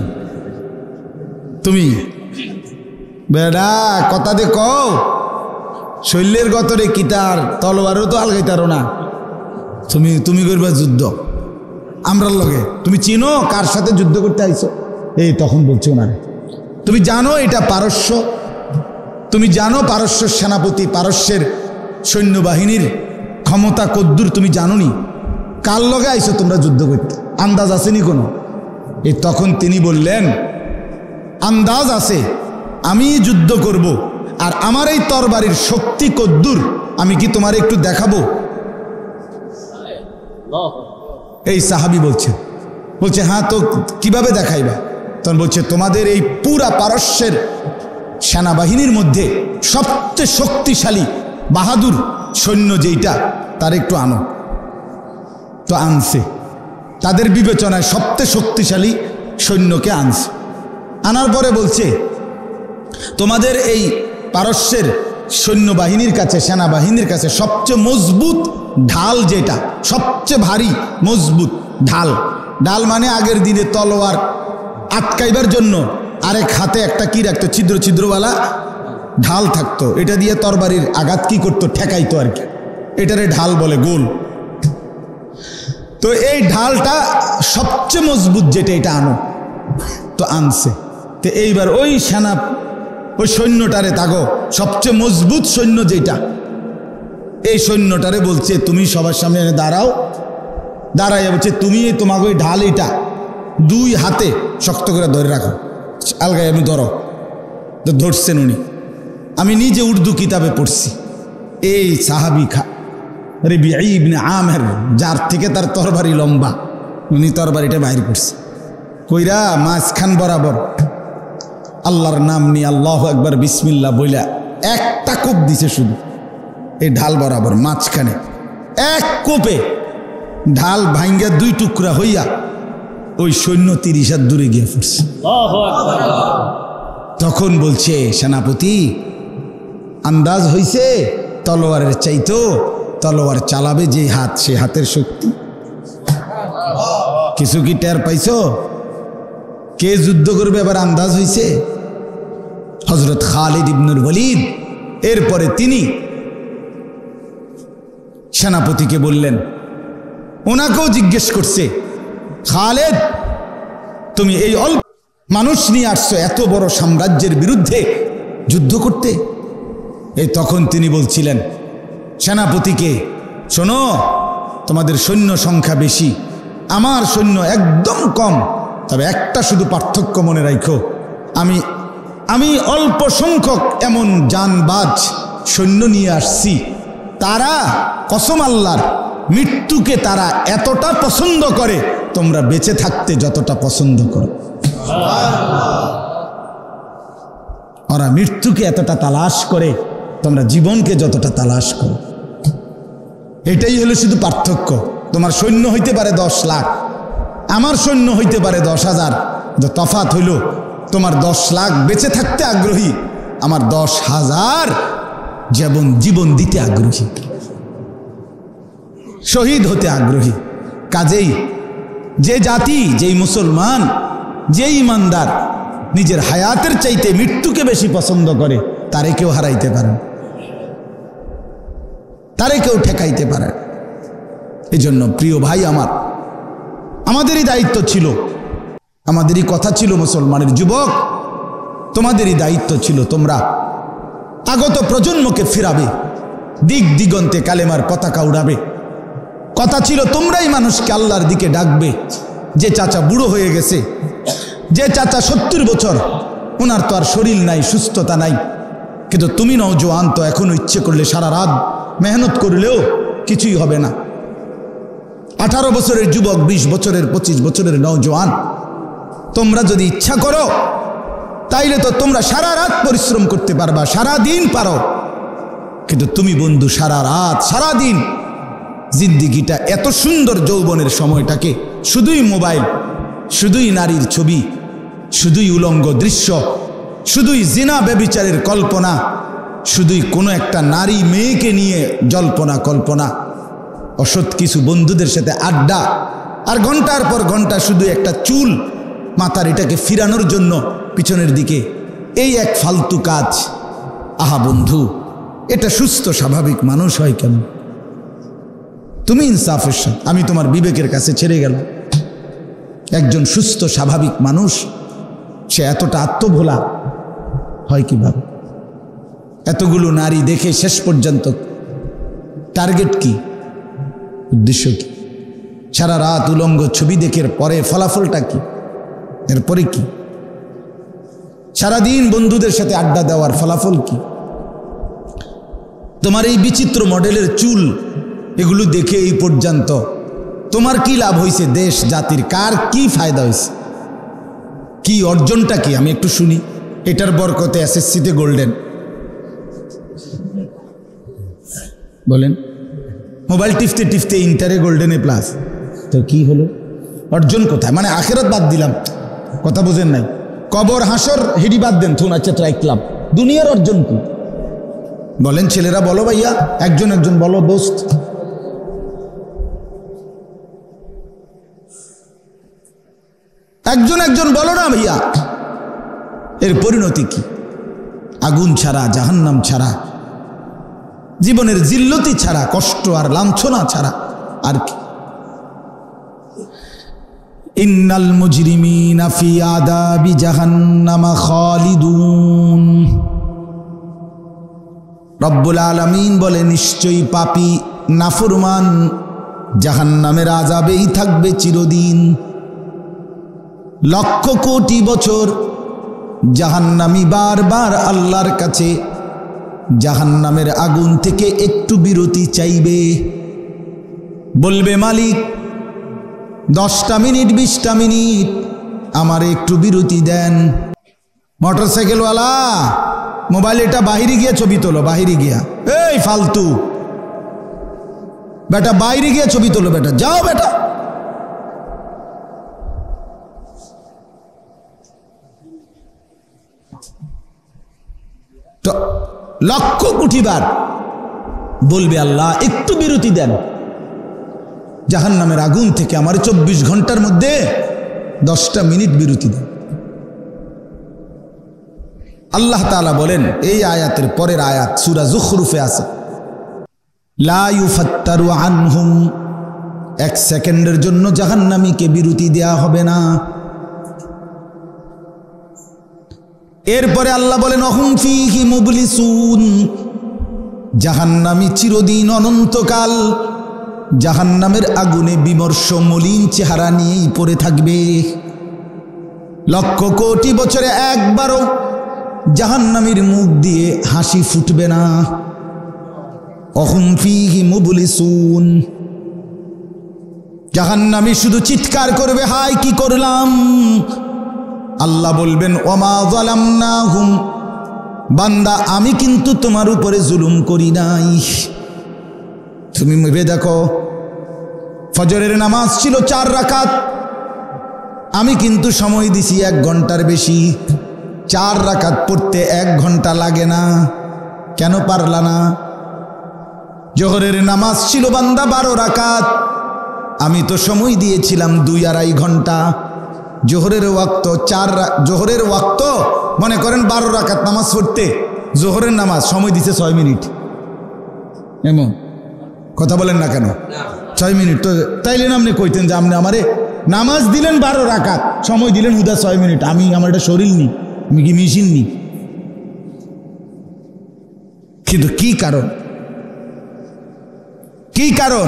তুমি বেড়া কথা দে কও, শৈলের গতরে কিতার তলোয়ারও তো আলগাইতারো না, তুমি করবা যুদ্ধ আমরার লগে? তুমি চিনো কার সাথে যুদ্ধ করতে আইছো? এই তখন বলছে ওনারে, তুমি জানো এটা পারস্য, তুমি জানো পারস্যের সেনাপতি, পারস্যের সৈন্যবাহিনীর ক্ষমতা কদ্দুর তুমি জানো নি? কার লগে আইছো তোমরা যুদ্ধ করতে? আন্দাজ আসেনি কোনো? তখন তিনি বললেন, আন্দাজ আছে, আমি যুদ্ধ করব, আর আমার এই তরবারির শক্তি কদ্দুর আমি কি তোমার একটু দেখাবো? এই সাহাবী বলছে হ্যাঁ, তো কিভাবে দেখাইবা? তখন বলছে, তোমাদের এই পুরা পারস্যের সেনাবাহিনীর মধ্যে সবচেয়ে শক্তিশালী বাহাদুর সৈন্য যেইটা তার একটু আনো। তো আনছে, তাদের বিবেচনায় সবচেয়ে শক্তিশালী সৈন্যকে আনছে। আনার পরে বলছে, তোমাদের এই পারস্যের সৈন্যবাহিনীর কাছে, সেনাবাহিনীর কাছে সবচেয়ে মজবুত ঢাল যেটা, সবচেয়ে ভারী মজবুত ঢাল মানে আগের দিনে তলোয়ার আটকাইবার জন্য আরেক হাতে একটা কি রাখতো, ছিদ্রওয়ালা ঢাল থাকতো, এটা দিয়ে তরবারির আঘাত কি করতো, ঠেকাইতো আর কি, এটারে ঢাল বলে, গোল। তো এই ঢালটা সবচেয়ে মজবুত যেটা, এটা আনো। তো আনছে। তো এইবার ওই সৈন্যটারে তাগো সবচেয়ে মজবুত সৈন্য যেটা, এই সৈন্যটারে বলছে, তুমি সবার সামনে এনে দাঁড়াও। দাঁড়াইয়া বলছে, তুমি তোমাকে ওই ঢাল এটা দুই হাতে শক্ত করে ধরে রাখো, আলগায় আমি ধরো। তো ধরছেন উনি। আমি নিজে উর্দু কিতাবে পড়ছি, এই সাহাবী রবিঈ ইবনে আমের, যার থেকে তার তরবারি লম্বা, উনি তরবারিটা বাইর করছে, কইরা মাঝখান বরাবর আল্লাহর নাম নিয়ে আল্লাহু আকবার বিসমিল্লাহ বইলা একটা কোপ দিছে, শুধু এই ঢাল বরাবর মাঝখানে এক কোপে ঢাল ভাঙ্গা দুই টুকরা হইয়া ওই সৈন্য 30 হাত দূরে গিয়ে পড়ছে। তখন বলছে সেনাপতি, আন্দাজ হইছে তলোয়ারের চাইতো তলোয়ার চালাবে যে হাত, সে হাতের শক্তি কিছু কি টের পাইছো? কে যুদ্ধ করবে এবার আন্দাজ হইছে? হযরত খালিদ ইবনুল ওয়ালিদ। এরপরে তিনি সেনাপতিকে বললেন, ওনাকেও জিজ্ঞেস করছে, খালেদ তুমি এই অল্প মানুষ নিয়ে আসছো এত বড় সাম্রাজ্যের বিরুদ্ধে যুদ্ধ করতে? এই তখন তিনি বলছিলেন সেনাপতিকে, শোনো, তোমাদের সৈন্য সংখ্যা বেশি, আমার সৈন্য একদম কম, তবে একটা শুধু পার্থক্য মনে রাখো, আমি অল্প সংখ্যক এমন জানবাজ সৈন্য নিয়ে আসছি, তারা কসম আল্লাহর মৃত্যুকে তারা এতটা পছন্দ করে তোমরা বেঁচে থাকতে যতটা পছন্দ করো। ওরা মৃত্যুকে এতটা তালাশ করে তোমরা জীবনকে যতটা তালাশ করো। এটাই হলো শুধু পার্থক্য। তোমার সৈন্য হইতে পারে 10 লাখ, আমার সৈন্য হইতে পারে 10,000, যে তফাৎ হইল তোমার 10 লাখ বেঁচে থাকতে আগ্রহী, আমার 10,000 জীবন দিতে আগ্রহী, শহীদ হতে আগ্রহী। কাজেই যে জাতি, যেই মুসলমান, যে ইমানদার নিজের হায়াতের চাইতে মৃত্যুকে বেশি পছন্দ করে, তারে কেউ হারাইতে পারে, তারে কেউ ঠেকাইতে পারে। এই জন্য প্রিয় ভাই আমার, আমাদেরই দায়িত্ব ছিল, আমাদেরই কথা ছিল, মুসলমানের যুবক তোমাদেরই দায়িত্ব ছিল, তোমরা আগত প্রজন্মকে ফিরাবে, দিক দিগন্তে কালেমার পতাকা উড়াবে। কথা ছিল তোমরাই মানুষকে আল্লাহর দিকে ডাকবে। যে চাচা বুড়ো হয়ে গেছে, যে চাচা 70 বছর, ওনার তো আর শরীর নাই, সুস্থতা নাই, কিন্তু তুমি নওজোয়ান, তো এখনো ইচ্ছে করলে সারা রাত মেহনত করলেও কিছুই হবে না। 18 বছরের যুবক, 20 বছরের, 25 বছরের নওজোয়ান, তোমরা যদি ইচ্ছা করো তাইলে তো তোমরা সারা রাত পরিশ্রম করতে পারবা, সারা দিন পারো। কিন্তু তুমি বন্ধু সারা রাত সারা দিন জিন্দিগিটা, এত সুন্দর যৌবনের সময়টাকে শুধুই মোবাইল, শুধুই নারীর ছবি, শুধুই উলঙ্গ দৃশ্য, শুধুই জিনা ব্যভিচারের কল্পনা, শুধুই কোনো একটা নারী মেয়েকে নিয়ে জল্পনা কল্পনা, অসৎ কিছু বন্ধুদের সাথে আড্ডা, আর ঘন্টার পর ঘন্টা শুধু একটা চুল মাথার এটাকে ফিরানোর জন্য পিছনের দিকে, এই এক ফালতু কাজ। আহা বন্ধু, এটা সুস্থ স্বাভাবিক মানুষ হয় কেন? তুমি ইনসাফের সাথে, আমি তোমার বিবেকের কাছে ছেড়ে গেল, একজন সুস্থ স্বাভাবিক মানুষ সে এতটা আত্মভোলা হয় কিভাবে? এতগুলো নারী দেখে শেষ পর্যন্ত টার্গেট কি, উদ্দেশ্য কি? সারা রাত উলঙ্গ ছবি দেখে পরে ফলাফলটা কি? এরপরে কি? সারাদিন বন্ধুদের সাথে আড্ডা দেওয়ার ফলাফল কি? তোমার এই বিচিত্র মডেলের চুল, এগুলো দেখে এই পর্যন্ত তোমার কি লাভ হয়েছে? দেশ জাতির কার কি ফায়দা হয়েছে? কি অর্জনটা কি? আমি একটু শুনি। এটার বরকতে এসএসসিতে গোল্ডেন, বলেন। মোবাইল টিপতে টিপতে ইন্টারে গোল্ডেনে প্লাস, তো কি হলো? অর্জন কোথায়? মানে আখেরাত বাদ দিলাম, কথা বোঝেন নাই। কবর হাসর হিডি বাদ দেন, থুন আচ্ছা রাখলাম, দুনিয়ার অর্জন কি বলেন? ছেলেরা বলো ভাইয়া, একজন একজন বলো দোস্ত। একজন একজন বলো না ভাইয়া, এর পরিণতি কি? আগুন ছাড়া, জাহান্নাম ছাড়া, জীবনের জিল্লতি ছাড়া, কষ্ট আর লাঞ্ছনা ছাড়া আর কি? ইন্নাল মুজরিমিনা ফি আযাবি জাহান্নামা খালিদুন। রব্বুল আলামিন বলে, নিশ্চয়ই পাপী নাফরমান জাহান্নামের আযাবেই থাকবে চিরদিন। লক্ষ কোটি বছর জাহান্নামী বারবার আল্লাহর কাছে জাহান্নামের আগুন থেকে একটু বিরতি চাইবে, বলবে মালিক 10টা মিনিট 20টা মিনিট আমার একটু বিরতি দেন। মোটরসাইকেলওয়ালা, মোবাইল এটা বাহিরে গিয়ে ছবি তোলো, বাহিরে গিয়া, এই ফালতু বেটা, বাইরে গিয়ে ছবি তোলো বেটা, যাও বেটা। তো লক্ষ কোটি বার বলবে আল্লাহ একটু বিরতি দেন জাহান্নামের আগুন থেকে, আমার 24 ঘন্টার মধ্যে 10টা মিনিট বিরতি দেন। আল্লাহ তাআলা বলেন, এই আয়াতের পরের আয়াত সূরা যুখরুফে আছে, লা ইউফাত্তারু আনহুম, 1 সেকেন্ডের জন্য জাহান্নামীকে বিরতি দেয়া হবে না। এরপরে আল্লাহ বলেন, অহুম ফীহি মুবলিসুন, জাহান্নামী চিরদিন অনন্তকাল জাহান্নামের আগুনে বিমর্ষ মলিন চেহারা নিয়েই পড়ে থাকবে। লক্ষ কোটি বছরে একবারও জাহান্নামীর মুখ দিয়ে হাসি ফুটবে না। অহুম ফীহি মুবলিসুন, জাহান্নামী শুধু চিৎকার করবে, হায় কি করলাম। আল্লাহ বলবেন ওমা যালামনাহুম, বান্দা আমি কিন্তু তোমার উপরে জুলুম করি নাই। তুমি ভেবে দেখো, ফজরের নামাজ ছিল 4 রাকাত, আমি কিন্তু সময় দিছি 1 ঘন্টার বেশি। 4 রাকাত পড়তে 1 ঘন্টা লাগে না, কেন পারলা না? জোহরের নামাজ ছিল বান্দা 12 রাকাত, আমি তো সময় দিয়েছিলাম 2-2.5 ঘন্টা। জোহরের ওয়াক্ত জোহরের ওয়াক্ত মনে করেন 12 রাকাত নামাজ পড়তে, জোহরের নামাজ সময় দিছে 6 মিনিট। এমন কথা বলেন না কেন? 6 মিনিট তো তাইলে আপনি কইতেন যে আপনি আমারে নামাজ দিলেন 12 রাকাত, সময় দিলেন হুদা 6 মিনিট। আমার এটা শরীর নি, আমি কি মেশিন নি? কিন্তু কি কারণ? কি কারণ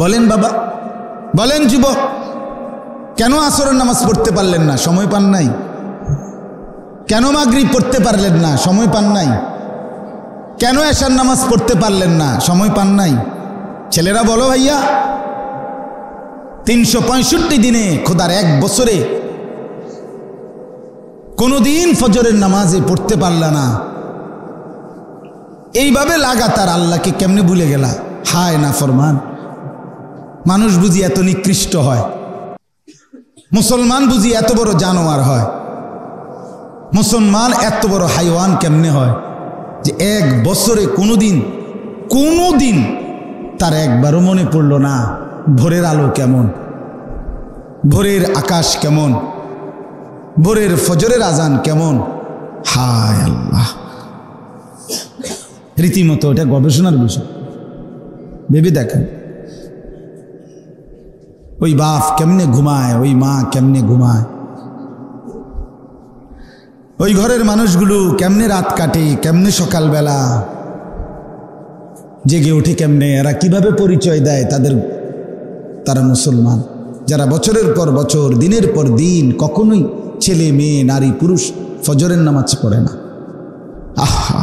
বলেন বাবা, বলেন যুবক, কেন আসরের নামাজ পড়তে পারলেন না? সময় পান নাই। কেন মাগরিব পড়তে পারলেন না? সময় পান নাই। কেন এশার নামাজ পড়তে পারলেন না? সময় পান নাই। ছেলেরা বলো ভাইয়া, 365 দিনে খোদার 1 বছরে কোনদিন ফজরের নামাজে পড়তে পারলা না, এইভাবে লাগাতার আল্লাহকে কেমনে ভুলে গেলা? হায় না ফরমান। মানুষ বুঝি এত নিকৃষ্ট হয়? মুসলমান বুঝি এত বড় জানোয়ার হয়? মুসলমান এত বড় হাইওয়ান কেমনে হয় যে 1 বছরে কোনোদিন তার একবারও মনে পড়ল না ভোরের আলো কেমন, ভোরের আকাশ কেমন, ভোরের ফজরের আজান কেমন? হায় আল্লাহ, রীতিমতো এটা গবেষণার বিষয়। ভেবে দেখেন, ওই বাপ কেমনে ঘুমায়, ওই মা কেমনে ঘুমায়, ওই ঘরের মানুষগুলো কেমনে রাত কাটে, কেমনে সকালবেলা জেগে ওঠে, কেমনে এরা কিভাবে পরিচয় দেয় তারা মুসলমান, যারা বছরের পর বছর দিনের পর দিন কখনোই ছেলে মেয়ে নারী পুরুষ ফজরের নামাজ পড়ে না। আহা,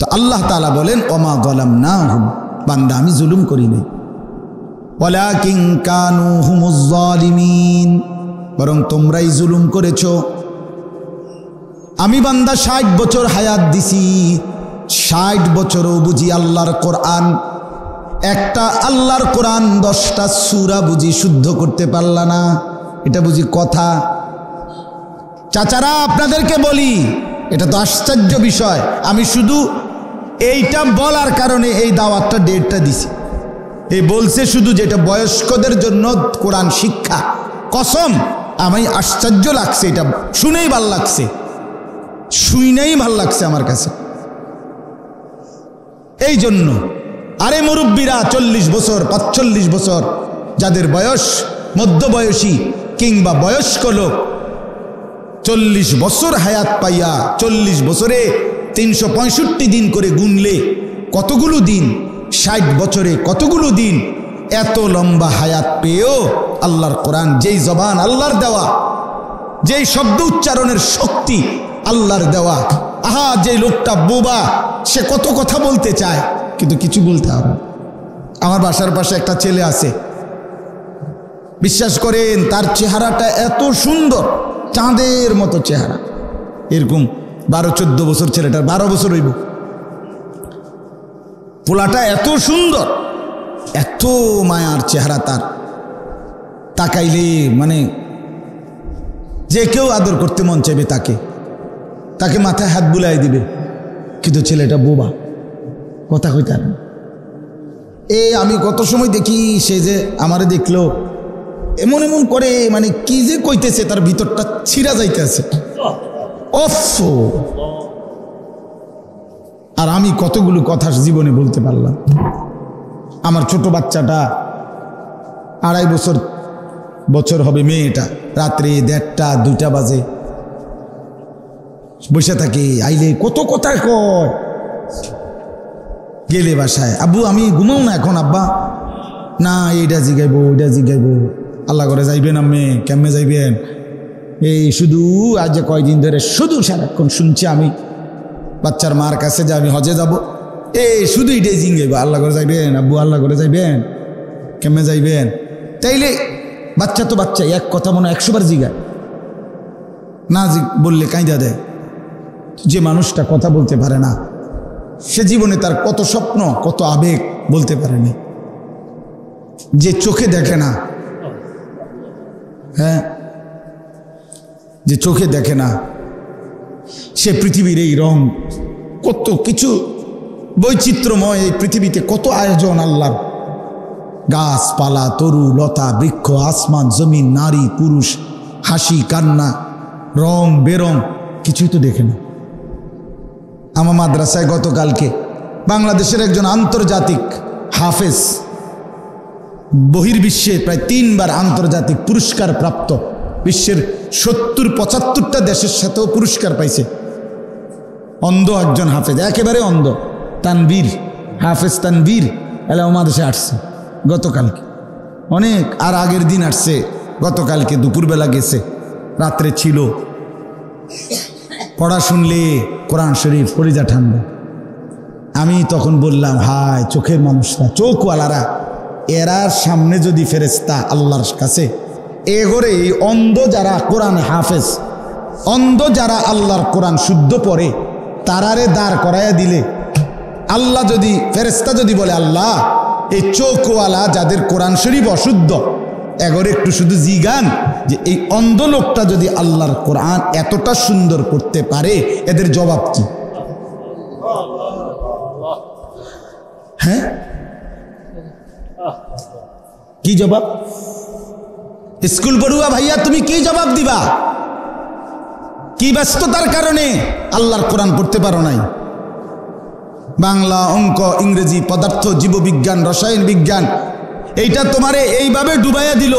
তো আল্লাহ তাআলা বলেন ওমা যালামনাহুম, বান্দা আমি জুলুম করি নাই, ওয়ালাকিন কানু হুমুজ জালিমিন, বরং তোমরাই জুলুম করেছো। আমি বান্দা 60 বছর হায়াত দিছি, 60 বছরও বুঝি আল্লাহর কোরআন, একটা আল্লাহর কোরআন 10টা সূরা বুঝি শুদ্ধ করতে পারলা না। এটা বুঝি কথা? চাচারা আপনাদেরকে বলি, এটা তো আশ্চর্য বিষয়। আমি শুধু এইটা বলার কারণে এই দাওয়াতটা ডেটটা দিছি। এই বলছে শুধু যেটা বয়স্কদের জন্য কোরআন শিক্ষা। কসম, আমি আশ্চর্য লাগছে, এটা শুনেই ভাল লাগছে, শুনেই ভাল লাগছে আমার কাছে। এই জন্য আরে মুরব্বীরা 40 বছর 45 বছর যাদের বয়স, মধ্যবয়সী কিংবা বয়স্ক লোক, 40 বছর হায়াত পাইয়া 40 বছরে 365 দিন করে গুনলে কতগুলো দিন, 60 বছরে কতগুলো দিন, এত লম্বা হায়াত পেয়েও আল্লাহর কোরআন, যেই জবান আল্লাহর দেওয়া, যেই শব্দ উচ্চারণের শক্তি আল্লাহর দেওয়া, আহা যে লোকটা বোবা, সে কত কথা বলতে চায় কিন্তু কিছু বলতে হবে। আমার বাসার পাশে একটা ছেলে আছে, বিশ্বাস করেন তার চেহারাটা এত সুন্দর, চাঁদের মতো চেহারা। এরকম 12-14 বছর ছেলেটার, 12 বছর হইব, পোলাটা এত সুন্দর, এত মায়ার চেহারা তার, তাকাইলে মানে যে কেউ আদর করতে মন চাইবে তাকে মাথায় হাত বুলাই দিবে। কিন্তু ছেলেটা বোবা, কথা কইতে না। আমি কত সময় দেখি সে যে আমারে দেখলো এমন এমন করে, মানে কি যে কইতেছে তার ভিতরটা ছিঁড়া যাইতেছে। আর আমি কতগুলো কথা জীবনে বলতে পারলাম। আমার ছোট বাচ্চাটা 2.5 বছর হবে, মেয়েটা রাত্রে 1:30-2টা বাজে বসে থাকে, আইলে কত কথা কয়। গেলে বাসায়, আব্বু আমি ঘুমাও না এখন, আব্বা না এইটা জিগাইবো ওইটা জিগাইবো। আল্লাহ করে যাইবেন আমি, কেমনে যাইবেন? এই শুধু আজ যে কয়দিন ধরে শুধু সারাক্ষণ শুনছি আমি বাচ্চার মার কাছে যে আমি হজে যাব, এই শুধু এটাই জিগাইবো, আল্লাহ করে যাইবেন আব্বু, আল্লাহ করে যাইবেন, কেমনে যাইবেন? তাইলে বাচ্চা তো বাচ্চা, এক কথা মনে 100 বার জিগায়, না বললে কাঁদা দেয়। যে মানুষটা কথা বলতে পারে না, সে জীবনে তার কত স্বপ্ন কত আবেগ বলতে পারেনি। যে চোখে দেখে না, হ্যাঁ, যে চোখে দেখে না, সে পৃথিবীর এই রং, কত কিছু বৈচিত্র্যময় এই পৃথিবীতে, কত আয়োজন আল্লাহর, গাছপালা, তরু লতা, বৃক্ষ, আসমান জমিন, নারী পুরুষ, হাসি কান্না, রং বেরং, কিছুই তো দেখে না। আমার মাদ্রাসায় গতকালকে বাংলাদেশের একজন আন্তর্জাতিক হাফেজ, বহির্বিশ্বে প্রায় 3 বার আন্তর্জাতিক পুরস্কার প্রাপ্ত, বিশ্বের 70-75টা দেশের সাথেও পুরস্কার পাইছে, অন্ধ একজন হাফেজ, একেবারে অন্ধ, তানবীর, হাফেজ তানবীর এলা আমাদেশে আসছে গতকালকে, অনেক আর আগের দিন আসছে, গতকালকে দুপুরবেলা গেছে, রাত্রে ছিল। পড়া শুনলে কোরআন শরীফ কলিজা ঠান্ডা। আমি তখন বললাম, হায় চোখের মানুষরা, চোখওয়ালারা, এরার সামনে যদি ফেরেশতা আল্লাহর কাছে এগোরে, এই অন্ধ যারা কোরআন হাফেজ, অন্ধ যারা আল্লাহর কোরআন শুদ্ধ পড়ে, তারারে দাঁড় করাইয়া দিলে, আল্লাহ যদি, ফেরেশতা যদি বলে, আল্লাহ এই চোখওয়ালা যাদের কোরআন শরীফ অশুদ্ধ, এগোরে একটু শুধু জিগান যে এই অন্ধ লোকটা যদি আল্লাহর কোরআন এতটা সুন্দর করতে পারে, এদের জবাব কি? হ্যাঁ, কি জবাব? স্কুল পড়ুয়া ভাইয়া, তুমি কি জবাব দিবা? কি ব্যস্ততার কারণে আল্লাহর কোরআন পড়তে পারো নাই? বাংলা, অঙ্ক, ইংরেজি, পদার্থ, জীববিজ্ঞান, রসায়ন বিজ্ঞান, এইটা তোমারে এইভাবে ডুবাইয়া দিল,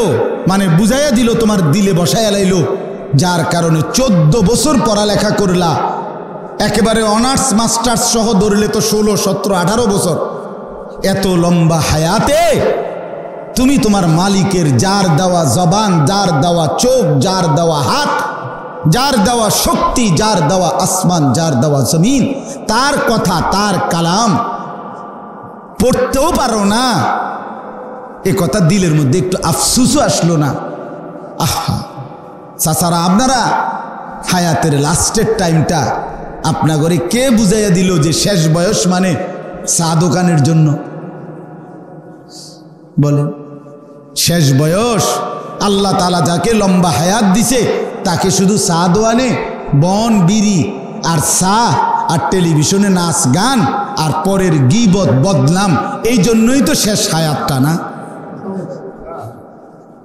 মানে বুঝাইয়া দিল, তোমার দিলে বসাইয়া লাইল, যার কারণে 14 বছর পড়ালেখা করলা, একেবারে অনার্স মাস্টার্স সহ ধরলে তো 16, 17, 18 বছর। এত লম্বা হায়াতে তুমি তোমার মালিকের, যার দেওয়া জবান, যার দেওয়া চোখ, যার দেওয়া হাত, যার দেওয়া শক্তি, যার দেওয়া আসমান, যার দেওয়া জমিন, তার কথা, তার কালাম পড়তেও পারো না। এ কথা দিলের মধ্যে একটু আফসুসও আসলো না? আহা চাচারা, আপনারা হায়াতের লাস্টের টাইমটা আপনাগরে কে বুঝাইয়া দিল যে শেষ বয়স মানে চা দোকানের জন্য? বলেন, শেষ বয়স আল্লাহ তাআলা যাকে লম্বা হায়াত দিছে, তাকে শুধু চা দোয়ানে, বন বিড়ি আর চা আর টেলিভিশনে নাচ গান আর পরের গীবত বদনাম, এই জন্যই তো শেষ হায়াতটা না?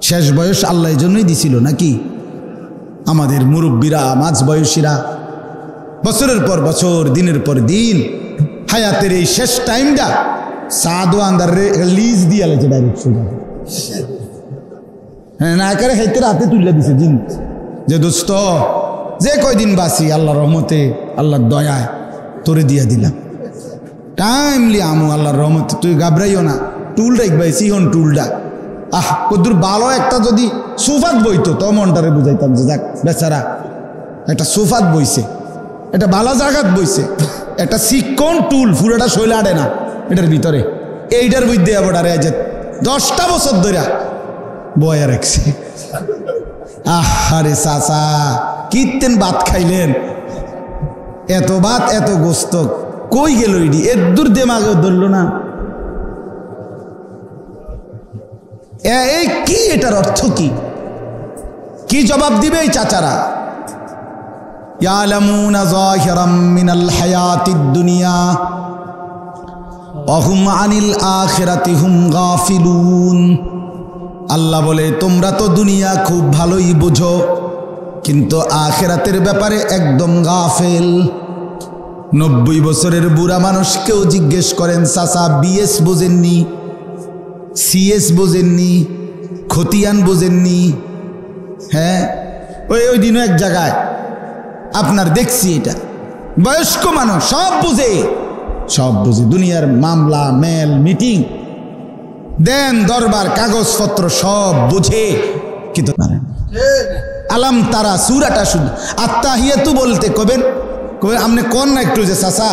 শেষ বয়স আল্লাহ এই জন্যই দিছিল নাকি? আমাদের মুরব্বীরা, মাঝ বয়সীরা বছরের পর বছর, দিনের পর দিন হায়াতের এই শেষ টাইমটা সাদো আন্দার লিজ দিয়ে আলেছে ডাইরেক্ট সোজা, হ্যাঁ, না করে হাইতে হাতে তুলে দিছে দিন, যে দোস্ত যে কয়দিন বাসি আল্লাহর রহমতে, আল্লাহর দয়ায় তোরে দিয়া দিলাম, টাইমলি আমু আল্লাহর রহমতে, তুই ঘাবড়াইও না, টুল রাখবাই সিহন টুলটা, আহ কদ্দুর ভালো একটা যদি সোফাত বইতো তো মনটারে বুঝাইতাম যে যাক বেচারা একটা সোফাত বইছে, এটা বালা জাগাত বইছে, একটা সিকন টুল পুরোটা শৈলে আড়ে না এটার ভিতরে, এইটার মধ্যে আবার যে 10টা বছর ধরে বয়া রাখছে। আহারে চাচা, কীর্তেন ভাত খাইলেন, এত ভাত এত গোস্ত কই গেল? ইডি এর দূর দেমাগেও ধরল না। এই কি, এটার অর্থ কি? কি জবাব দিবে এই চাচারা? ইয়ালামুনা যাহিরাম মিনাল হায়াতিদ দুনিয়া ওয়া হুম আনিল আখিরাতি হুম গাফিলুন। আল্লাহ বলে, তোমরা তো দুনিয়া খুব ভালোই বোঝো, কিন্তু আখিরাতের ব্যাপারে একদম গাফেল। 90 বছরের বুড়া মানুষকেও জিজ্ঞেস করেন, চাচা বিএস বোঝেননি, সিএস বোঝেননি, খতিয়ান বোঝেননি? হ্যাঁ, ওই দিনও এক জায়গায় আপনার দেখছি এটা বয়স্ক মানুষ সব বুঝে দুনিয়ার মামলা মেল মিটিং দেন দরবার কাগজপত্র সব বুঝে কিন্তু আলাম তারা সূরাটা শুনে আত্তাহিয়াতু বলতে কবেন আমনে কোন না একটু যে চাচা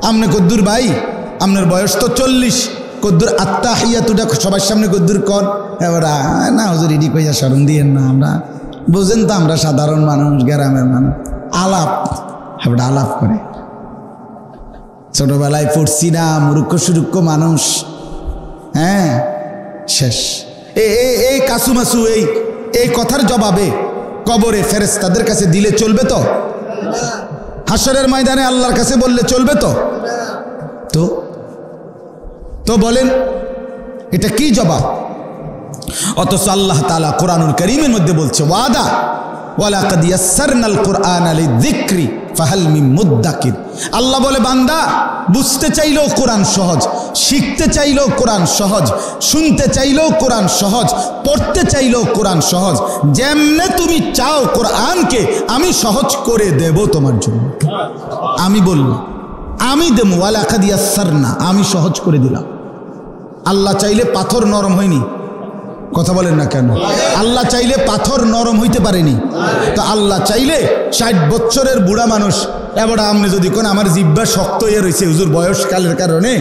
আমনে কদ্দুর ভাই আপনার বয়স তো 40 কদ্দুর আত্তাহিয়াতুটা সবার সামনে কদ্দুর কর এবার না হুজুর ইডি কইয়া শরম দিয়েন না আমরা বুঝেন তো আমরা সাধারণ মানুষ গ্রামের মানুষ আলাপ করে ছোটবেলায় পড়ছি না মূর্খ সুরুক্ষ মানুষ হ্যাঁ শেষ এই কাসুমাসু এই কথার জবাবে কবরে ফেরেশতাদের কাছে দিলে চলবে তো হাসরের ময়দানে আল্লাহর কাছে বললে চলবে তো বলেন এটা কি জবাব অথচ আল্লাহ তাআলা কোরআনুল কারীমের মধ্যে বলছে ওয়াদা ওয়ালাকাদ ইয়াসসারনাল কুরআনা লিযিকরি ফাহাল মিন মুদ্দাকির আল্লাহ বলে বান্দা বুঝতে চাইলেও কোরআন সহজ শিখতে চাইলেও কোরআন সহজ শুনতে চাইলেও কোরআন সহজ পড়তে চাইলেও কোরআন সহজ যেমনে তুমি চাও কোরআনকে আমি সহজ করে দেব তোমার জন্য আমি বললাম আমি দেবো ওয়ালাকাদ ইয়াসসারনা আমি সহজ করে দিলাম আল্লাহ চাইলে পাথর নরম হয়নি কথা বলেন না কেন আল্লাহ চাইলে পাথর নরম হইতে পারেনি তো আল্লাহ চাইলে 60 বছরের বুড়া মানুষ এবার আপনি যদি কোন আমার জিহ্বা শক্ত হয়ে রয়েছে হুজুর বয়সকালের কারণে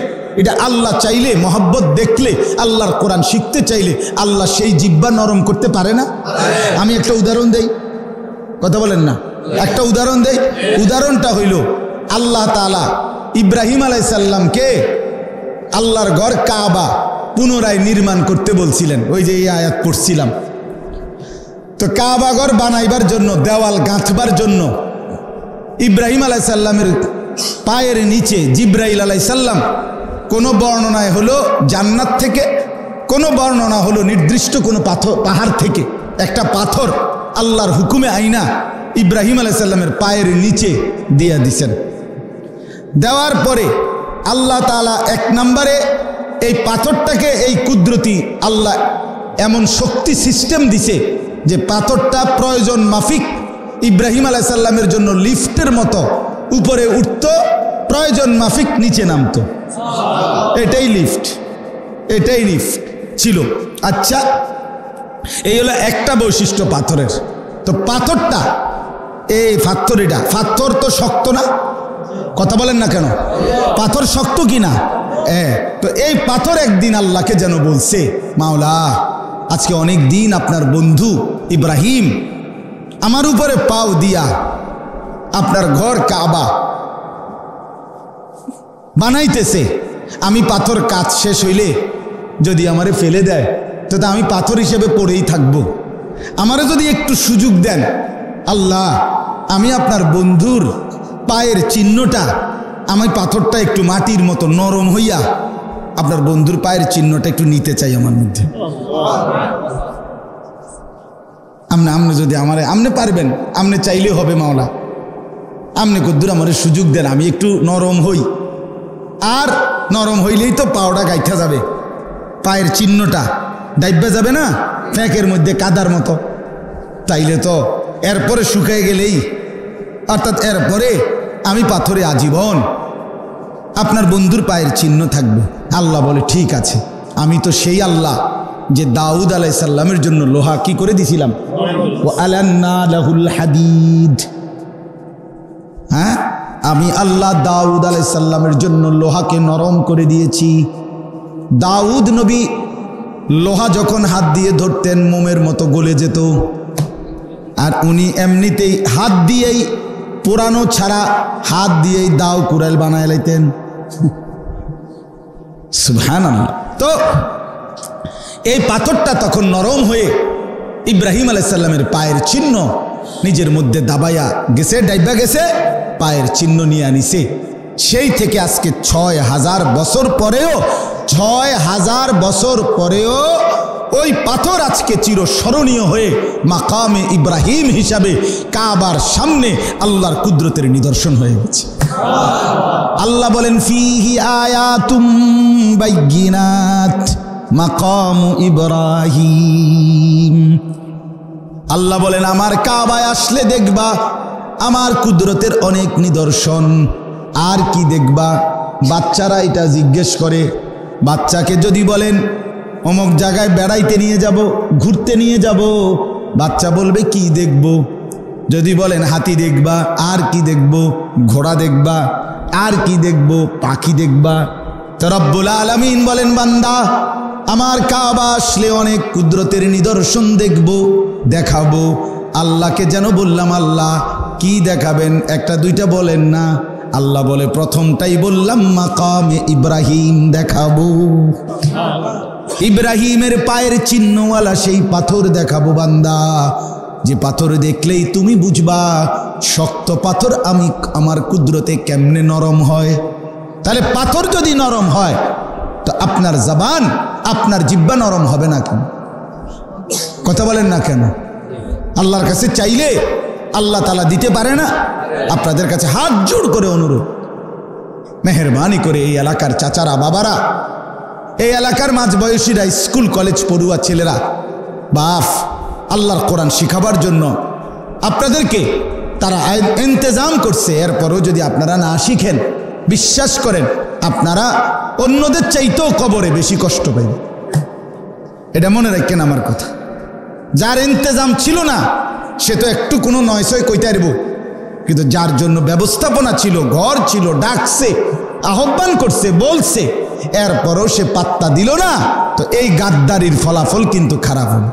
এটা আল্লাহ চাইলে মহব্বত দেখলে আল্লাহর কোরআন শিখতে চাইলে আল্লাহ সেই জিহ্বা নরম করতে পারে না আমি একটা উদাহরণ দেই কথা বলেন না একটা উদাহরণ দেই উদাহরণটা হইল আল্লাহ তাআলা ইব্রাহিম আলাইহিস সালামকে আল্লাহর ঘর কাবা পুনরায় নির্মাণ করতে বলছিলেন ওই যে এই আয়াত পড়ছিলাম তো কাবা ঘর বানাইবার জন্য দেওয়াল গাঁথবার জন্য ইব্রাহিম আলাইহিস সালামের পায়ের নিচে জিব্রাইল আলাইহিস সালাম কোনো বর্ণনায় হলো জান্নাত থেকে কোনো বর্ণনা হলো নির্দিষ্ট কোনো পাহাড় থেকে একটা পাথর আল্লাহর হুকুমে আইনা ইব্রাহিম আলাইহিস সালামের পায়ের নিচে দিয়া দিছেন দেওয়ার পরে আল্লাহ তাআলা এক নম্বরে এই পাথরটাকে এই কুদরতি আল্লাহ এমন শক্তি সিস্টেম দিছে যে পাথরটা প্রয়োজন মাফিক ইব্রাহিম আলাইহিস সালামের জন্য লিফটের মতো উপরে উঠত প্রয়োজন মাফিক নিচে নামতো এটাই লিফট ছিল আচ্ছা এই হলো একটা বৈশিষ্ট্য পাথরের তো পাথরটা এই পাথর তো শক্ত না কথা বলেন না কেন পাথর শক্ত কি না তো এই পাথর একদিন আল্লাহকে যেন বলছে মাওলা আজকে অনেক দিন আপনার বন্ধু ইব্রাহিম আমার উপরে পাও দিয়া আপনার ঘর কাবা বানাইতেছে আমি পাথর কাজ শেষ হইলে যদি আমারে ফেলে দেয় তো আমি পাথর হিসেবে পড়েই থাকব আমারে যদি একটু সুযোগ দেন আল্লাহ আমি আপনার বন্ধুর পায়ের চিহ্নটা আমি পাথরটা একটু মাটির মতো নরম হইয়া আপনার বন্ধুর পায়ের চিহ্নটা একটু নিতে চাই আমার মধ্যে আপনি যদি আপনি পারবেন আপনি চাইলে হবে মাওলা আপনি কদ্দুর আমার সুযোগ দেন আমি একটু নরম হই আর নরম হইলেই তো পাওটা গাইথা যাবে পায়ের চিহ্নটা ডাইবা যাবে না ফ্যাঁকের মধ্যে কাদার মতো তাইলে তো এরপরে শুকায় গেলেই অর্থাৎ এরপরে আমি পাথরে আজীবন আপনার বন্ধুর পায়ের চিহ্ন থাকবে আল্লাহ বলে ঠিক আছে আমি তো সেই আল্লাহ যে দাউদ আলাইহিস সালামের জন্য লোহা কি করে দিছিলাম ওয়া আলান্না লাহুল হাদিদ হ্যাঁ আমি আল্লাহ দাউদ আলাইহিস সালামের জন্য লোহাকে নরম করে দিয়েছি দাউদ নবী লোহা যখন হাত দিয়ে ধরতেন মোমের মতো গলে যেত আর উনি এমনিতেই হাত দিয়েই পুরানো ছাড়া হাত দিয়েই দাও কুড়াল বানায় লাইতেন সুবহানাল্লাহ তো এই পাথরটা তখন নরম হয়ে ইব্রাহিম আলাইহিস সালামের পায়ের চিহ্ন নিজের মধ্যে দাবাইয়া গেছে ডাইবা গেছে পায়ের চিহ্ন নিয়ে আনিছে সেই থেকে আজকে ৬,০০০ বছর পরেও ৬,০০০ বছর পরেও ওই পাথর আজকে চিরস্মরণীয় হয়ে মাকামে ইব্রাহিম হিসাবে কাবার সামনে আল্লাহর কুদরতের নিদর্শন হয়ে গেছে আল্লাহ বলেন ফিহি আয়াতুম বাইয়িনাত মাকামু ইব্রাহিম আল্লাহ বলেন আমার কাবায় আসলে দেখবা আমার কুদরতের অনেক নিদর্শন। আর কি দেখবা? বাচ্চারা এটা জিজ্ঞেস করে। বাচ্চাকে যদি বলেন অমুক জায়গায় বেড়াইতে নিয়ে যাব, ঘুরতে নিয়ে যাব, বাচ্চা বলবে কি দেখব? যদি বলেন হাতি দেখবা, আর কি দেখব? ঘোড়া দেখবা, আর কি দেখব? পাখি দেখবা। তো রব্বুল আলামিন বলেন, বান্দা আমার কাবা আসলে অনেক কুদরতের নিদর্শন দেখব, দেখাবো। আল্লাহকে যেন বললাম, আল্লাহ কি দেখাবেন? একটা দুইটা বলেন না। আল্লাহ বলে, প্রথমটাই বললাম মাকামে ইব্রাহিম দেখাবো। ইব্রাহিমের পায়ের চিহ্নওয়ালা সেই পাথর দেখাবো বান্দা, যে পাথর দেখলেই তুমি বুঝবা শক্ত পাথর আমি আমার কুদরতে কেমনে নরম হয়। তাহলে পাথর যদি নরম হয় তো আপনার জবান, আপনার জিহ্বা নরম হবে না কেন? কথা বলেন না কেন? আল্লাহর কাছে চাইলে আল্লাহ তাআলা দিতে পারে না? আপনাদের কাছে হাত জোড় করে অনুরোধ, মেহেরবানি করে এই এলাকার চাচারা, বাবারা, এই এলাকার মাঝবয়সীরা, স্কুল কলেজ পড়ুয়া ছেলেরা, বাপ আল্লাহর কোরআন শিখাবার জন্য আপনাদেরকে তারা ইন্তজাম করছে। এরপরও যদি আপনারা না শিখেন, বিশ্বাস করেন আপনারা অন্যদের চাইতেও কবরে বেশি কষ্ট পাবেন। এটা মনে রাখেন আমার কথা। যার ইন্তজাম ছিল না সে তো একটু কোনো নয়সয় কইতে পারব, কিন্তু যার জন্য ব্যবস্থাপনা ছিল, ঘর ছিল, ডাকছে, আহ্বান করছে, বলছে, এরপরও সে পাত্তা দিল না, তো এই গাদ্দারির ফলাফল কিন্তু খারাপ হবে।